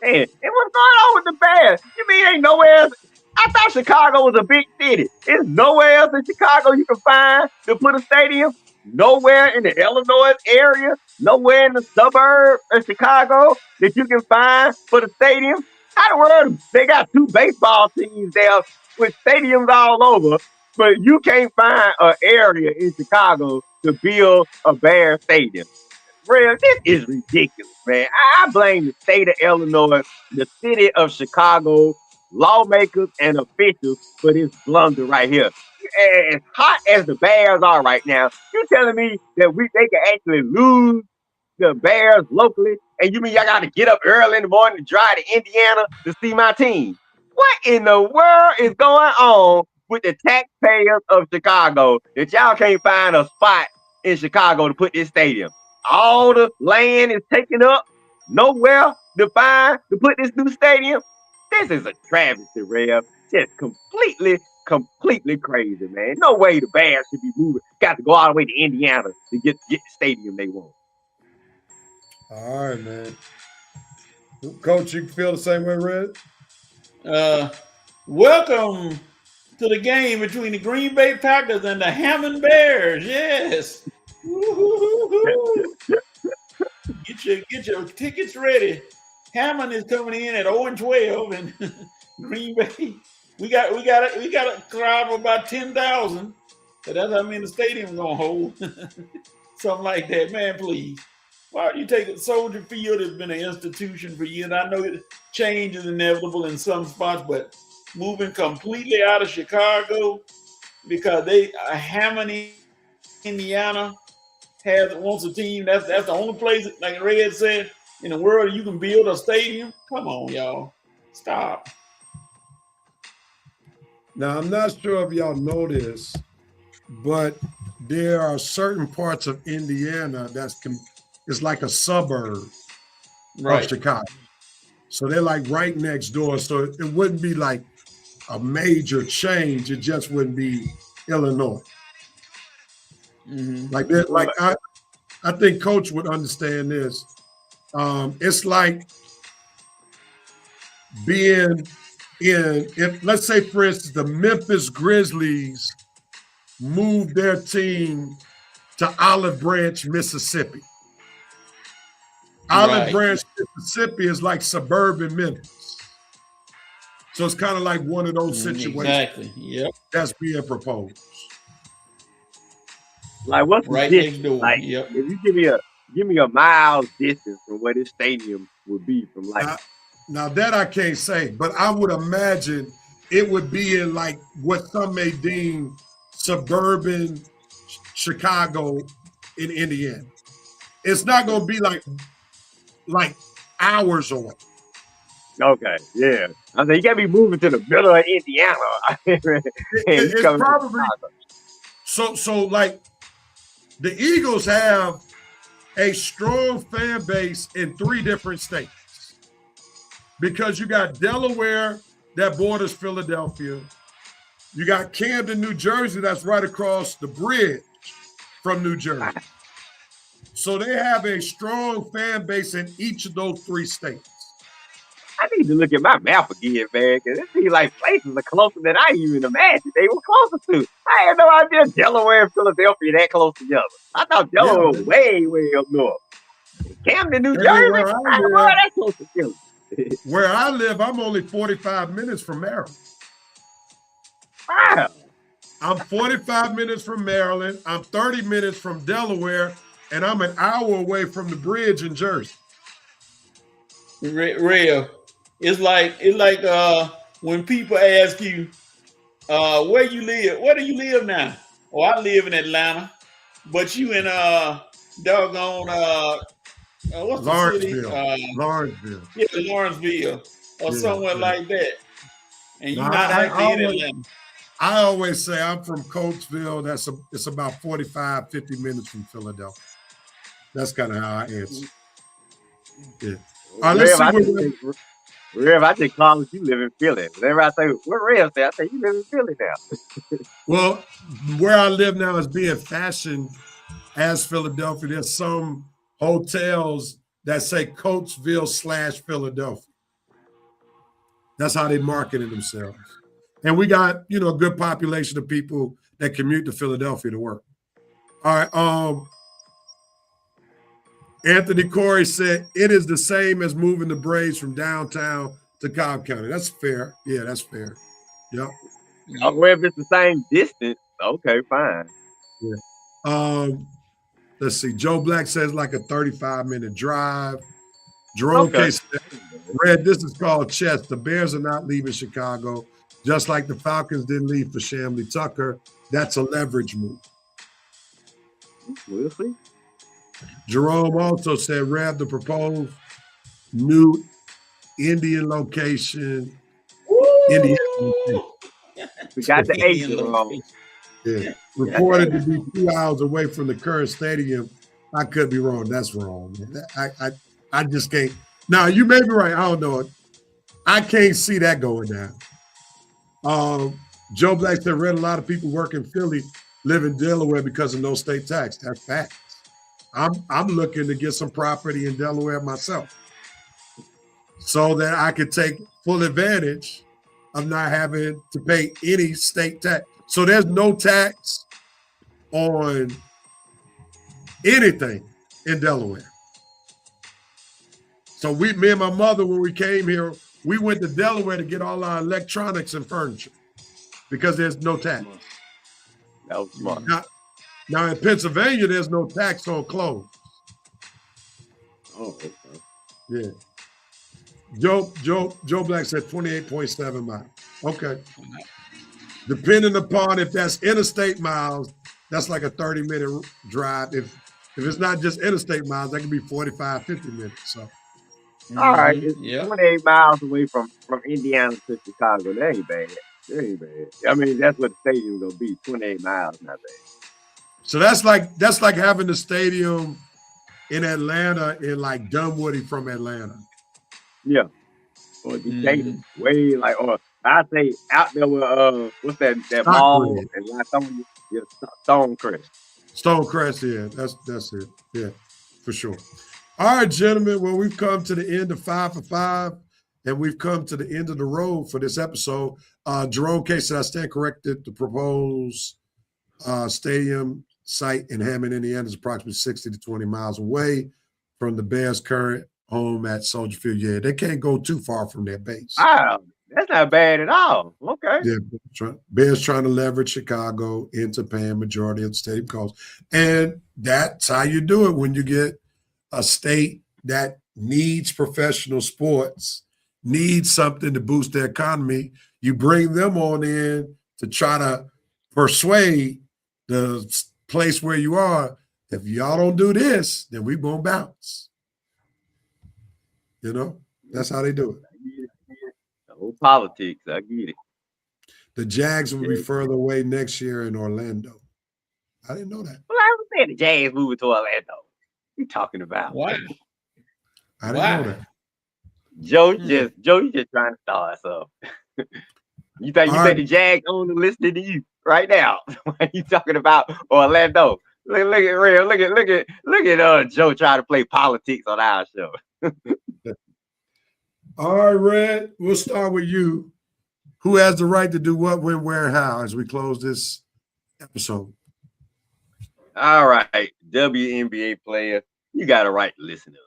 Man, and what's going on with the Bears? You mean ain't nowhere else? I thought Chicago was a big city. There's nowhere else in Chicago you can find to put a stadium. Nowhere in the Illinois area. Nowhere in the suburb of Chicago that you can find for the stadium. How the world they got two baseball teams there with stadiums all over, but you can't find an area in Chicago to build a Bear stadium. Real, this is ridiculous, man. I blame the state of Illinois, the city of Chicago, lawmakers and officials for this blunder right here. As hot as the Bears are right now, you telling me that they can actually lose the Bears locally, and you mean y'all got to get up early in the morning to drive to Indiana to see my team? What in the world is going on with the taxpayers of Chicago that y'all can't find a spot in Chicago to put this stadium? All the land is taken up, nowhere to find to put this new stadium. This is a travesty, Rev. Just completely crazy, man. No way the Bears should be moving. Got to go all the way to Indiana to get the stadium they want. All right, man. Coach, you feel the same way, Red? Welcome to the game between the Green Bay Packers and the Hammond Bears. Yes. Get your tickets ready. Hammond is coming in at 0-12, and Green Bay. We got a crowd of about 10,000. But that's how many the stadium gonna hold. Something like that, man. Please, why don't you take it? Soldier Field has been an institution for years. I know change is inevitable in some spots, but moving completely out of Chicago because Hammond, Indiana, wants a team. That's the only place, like Red said, in the world you can build a stadium. Come on, y'all, stop. Now, I'm not sure if y'all know this, but there are certain parts of Indiana it's like a suburb of Chicago. So they're like right next door. So it wouldn't be like a major change. It just wouldn't be Illinois. Mm-hmm. Like that, like I think Coach would understand this. It's like being let's say, for instance, the Memphis Grizzlies moved their team to Olive Branch, Mississippi. Olive Branch, Mississippi is like suburban Memphis. So it's kind of like one of those situations that's being proposed. Like what's right the next door? Like, if you give me a mile distance from where this stadium would be from, like. Now that I can't say, but I would imagine it would be in like what some may deem suburban Chicago in Indiana. It's not going to be like hours away. Okay, yeah. I mean, you got to be moving to the middle of Indiana. It's probably so. Like the Eagles have a strong fan base in 3 different states. Because you got Delaware that borders Philadelphia. You got Camden, New Jersey, that's right across the bridge from New Jersey. So they have a strong fan base in each of those 3 states. I need to look at my map again, man, because it seems like places are closer than I even imagined they were closer to. I had no idea Delaware and Philadelphia that close together. I thought Delaware was way, way up north. Camden, New Jersey, that's close to Philly. Where I live, I'm only 45 minutes from Maryland. Wow. I'm 45 minutes from Maryland. I'm 30 minutes from Delaware, and I'm an hour away from the bridge in Jersey. Real. It's like when people ask you, where you live? Where do you live now? Oh, I live in Atlanta, but you in doggone what's the city? Lawrenceville. Yeah, Lawrenceville or somewhere like that. And you're not I in Atlanta. I always say I'm from Coatesville. It's about 45, 50 minutes from Philadelphia. That's kind of how I answer. Yeah. All right, let's see Rev, I think Carlos, you live in Philly. Whenever I say, where Rev say, I say, you live in Philly now. Well, where I live now is being fashioned as Philadelphia. There's some hotels that say Coatesville/Philadelphia. That's how they marketed themselves. And we got, a good population of people that commute to Philadelphia to work. All right. Anthony Corey said it is the same as moving the Braves from downtown to Cobb County. That's fair. Yeah, that's fair. Yep. Well, if it's the same distance, okay, fine. Yeah. Let's see. Joe Black says like a 35-minute drive. Jerome K said, Red, this is called chess. The Bears are not leaving Chicago, just like the Falcons didn't leave for Shamley Tucker. That's a leverage move. We'll see. Jerome also said, Rev, the proposed new Indian location. Indian location. We got the 8 Jerome. Yeah. Reported to be 2 hours away from the current stadium. I could be wrong. That's wrong. I just can't. Now, you may be right. I don't know it. I can't see that going down. Joe Black said, Read, a lot of people work in Philly live in Delaware because of no state tax. That's facts. I'm looking to get some property in Delaware myself so that I could take full advantage of not having to pay any state tax. So there's no tax on anything in Delaware. So me and my mother, when we came here, we went to Delaware to get all our electronics and furniture because there's no tax. That was smart. Now in Pennsylvania, there's no tax on clothes. Oh, okay. Yeah. Joe Black said 28.7 miles. Okay. Depending upon if that's interstate miles, that's like a 30-minute drive. If it's not just interstate miles, that can be 45, 50 minutes. So All right, it's Yeah. 28 miles away from Indiana to Chicago. That ain't bad. That ain't bad. I mean, that's what the stadium's gonna be. 28 miles, not bad. So that's like having the stadium in Atlanta in like Dunwoody from Atlanta. Yeah. Or Decatur, way like, or I say out there with what's that mall and Lithonia? Yeah, Stonecrest. Stonecrest, yeah, that's it. Yeah, for sure. All right, gentlemen. Well, we've come to the end of 5 for 5, and we've come to the end of the road for this episode. Jerome Case, I stand corrected. The proposed stadium site in Hammond, Indiana is approximately 60 to 20 miles away from the Bears' current home at Soldier Field. Yeah, they can't go too far from their base. Wow, that's not bad at all. Okay. Yeah, Bears trying to leverage Chicago into paying majority of the stadium costs. And that's how you do it when you get a state that needs professional sports, needs something to boost their economy. You bring them on in to try to persuade the place where you are. If y'all don't do this, then we gonna bounce. You know, that's how they do it. The whole politics, I get it. The Jags will be further away next year in Orlando. I didn't know that. Well, I was saying the Jags moving to Orlando. What you talking about? Wow. I didn't know that. Joe, you just trying to start us up. You think the Jags only listening to you right now? What you talking about Orlando? Look at real. Look at Joe trying to play politics on our show. All right, Red, we'll start with you. Who has the right to do what, when, where, and how as we close this episode? All right, WNBA player, you got a right to listen to us.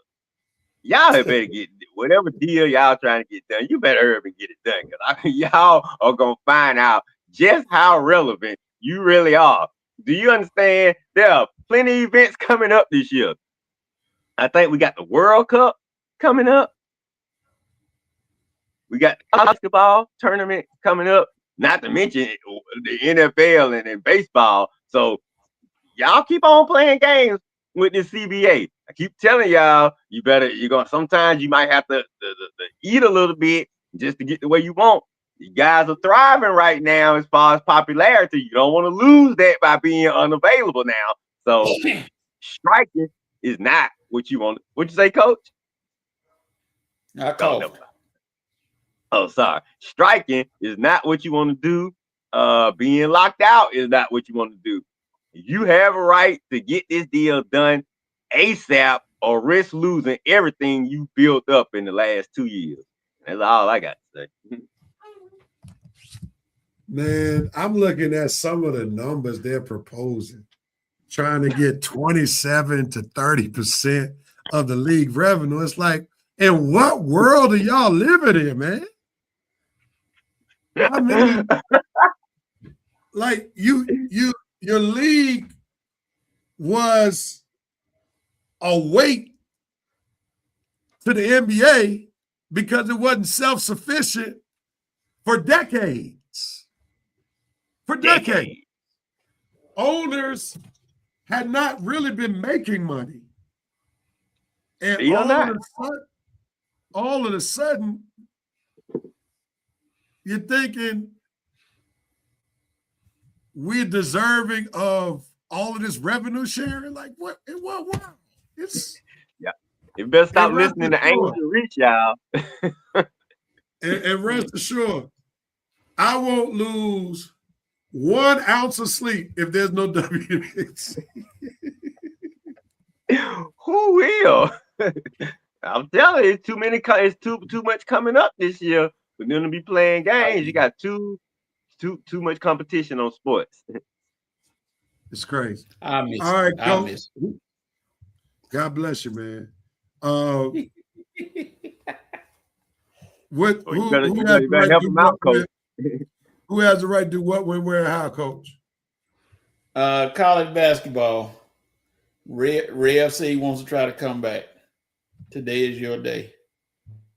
Y'all had better get whatever deal y'all trying to get done. You better hurry and get it done, because y'all are gonna find out just how relevant you really are. Do you understand? There are plenty of events coming up this year. I think we got the World Cup coming up. We got the basketball tournament coming up, not to mention the NFL and baseball. So y'all keep on playing games with this CBA. I keep telling y'all, sometimes you might have to eat a little bit just to get the way you want. You guys are thriving right now as far as popularity. You don't want to lose that by being unavailable now. So striking is not what you want. What'd you say, Coach? I called. Oh, sorry. Striking is not what you want to do. Being locked out is not what you want to do. You have a right to get this deal done ASAP or risk losing everything you built up in the last 2 years. That's all I got to say. Man, I'm looking at some of the numbers they're proposing, trying to get 27 to 30% of the league revenue. It's like, in what world are y'all living in, man? I mean, like your league was a weight to the NBA because it wasn't self-sufficient for decades. For decades. Owners had not really been making money. And all of a sudden, you're thinking we're deserving of all of this revenue sharing? Like, what? In what world? It's you better stop listening to Angel Reach, y'all. and rest assured, I won't lose 1 ounce of sleep if there's no WNBA. Who will? I'm telling you, it's too much coming up this year. We're gonna be playing games. You got too much competition on sports. It's crazy. I miss. All right, I Coach. miss. God bless you, man. Who has the right to do what, when, where, and how, Coach? College basketball. Red FC wants to try to come back. Today is your day.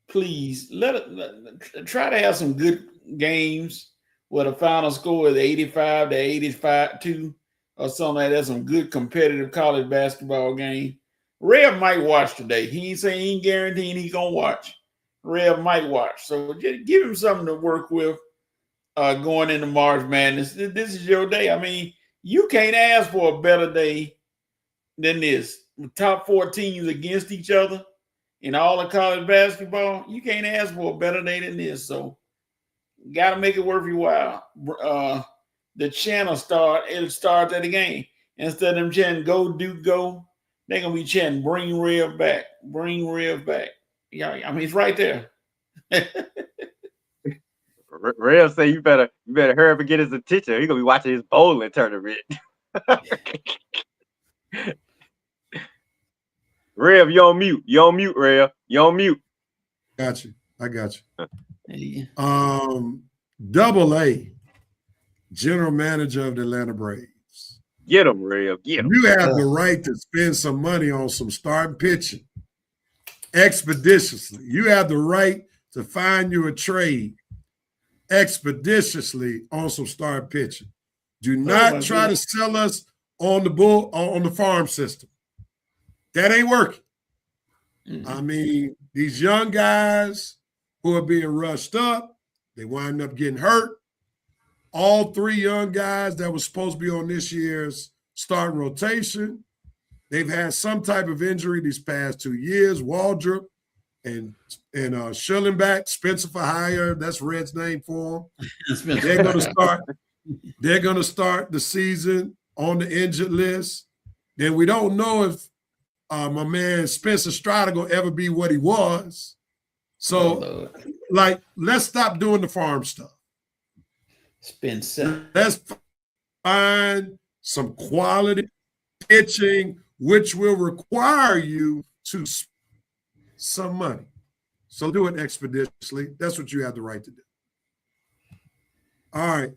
Please try to have some good games where the final score is 85 to 85-2 or something like that. Some good competitive college basketball game. Rev might watch today. He ain't saying he ain't guaranteeing he's gonna watch. Rev might watch. So just give him something to work with going into March Madness. This is your day. I mean, you can't ask for a better day than this. The top 4 teams against each other in all of college basketball, you can't ask for a better day than this. So, got to make it worth your while. The channel starts at the game. Instead of them chanting "Go Duke, go," they're gonna be chanting "Bring Rev back, bring Rev back." Yeah, I mean it's right there. Rev say you better hurry up and get his attention. He's gonna be watching his bowling tournament. Rev, you on mute. You on mute, Rev. You on mute. Got you. I got you. Yeah. Double A, general manager of the Atlanta Braves. Get him, Rev. Get him. You have the right to spend some money on some starting pitching expeditiously. You have the right to find you a trade expeditiously on some starting pitching. Do not try to sell us on the farm system. That ain't working. Mm-hmm. I mean, these young guys who are being rushed up, they wind up getting hurt. All 3 young guys that were supposed to be on this year's starting rotation, they've had some type of injury these past 2 years. Waldrop and Schillenbach, Spencer for hire. That's Red's name for them. They're going to start the season on the injured list. Then we don't know if my man Spencer Strider going to ever be what he was. So, let's stop doing the farm stuff. Spencer. Let's find some quality pitching, which will require you to spend some money. So do it expeditiously. That's what you have the right to do. All right.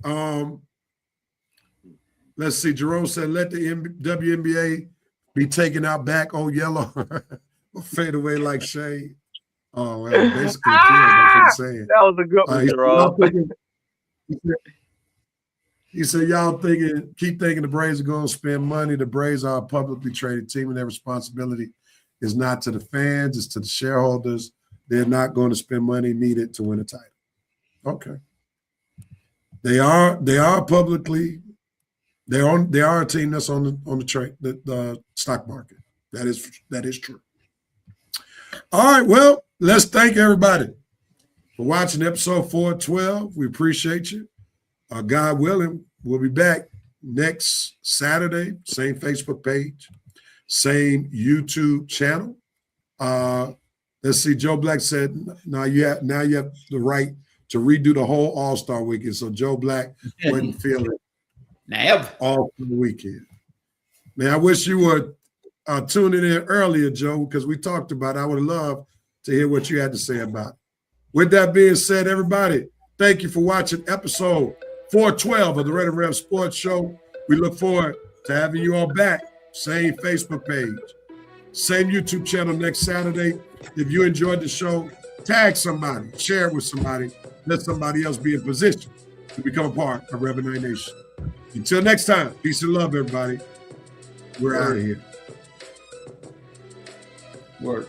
Let's see. Jerome said, let the WNBA be taken out back on yellow. Fade away like shade. Oh, well, basically, that's what I'm saying. That was a good one, Jerome. He said, y'all keep thinking the Braves are going to spend money. The Braves are a publicly traded team, and their responsibility is not to the fans, it's to the shareholders. They're not going to spend money needed to win a title. Okay. They are publicly, they are a team that's on the stock market. That is true. All right, well, let's thank everybody for watching episode 412. We appreciate you. God willing, we'll be back next Saturday, same Facebook page, same YouTube channel. Let's see, Joe Black said, now you have the right to redo the whole All-Star weekend. So Joe Black wasn't feeling all for the weekend. Man, I wish you were tuning in earlier, Joe, because we talked about it. I would have loved to hear what you had to say about it. With that being said, everybody, thank you for watching episode 412 of the Red and Rev Sports Show. We look forward to having you all back. Same Facebook page, same YouTube channel next Saturday. If you enjoyed the show, tag somebody, share it with somebody, let somebody else be in position to become a part of Rev 9 Nation. Until next time, peace and love, everybody. We're out of here. Word.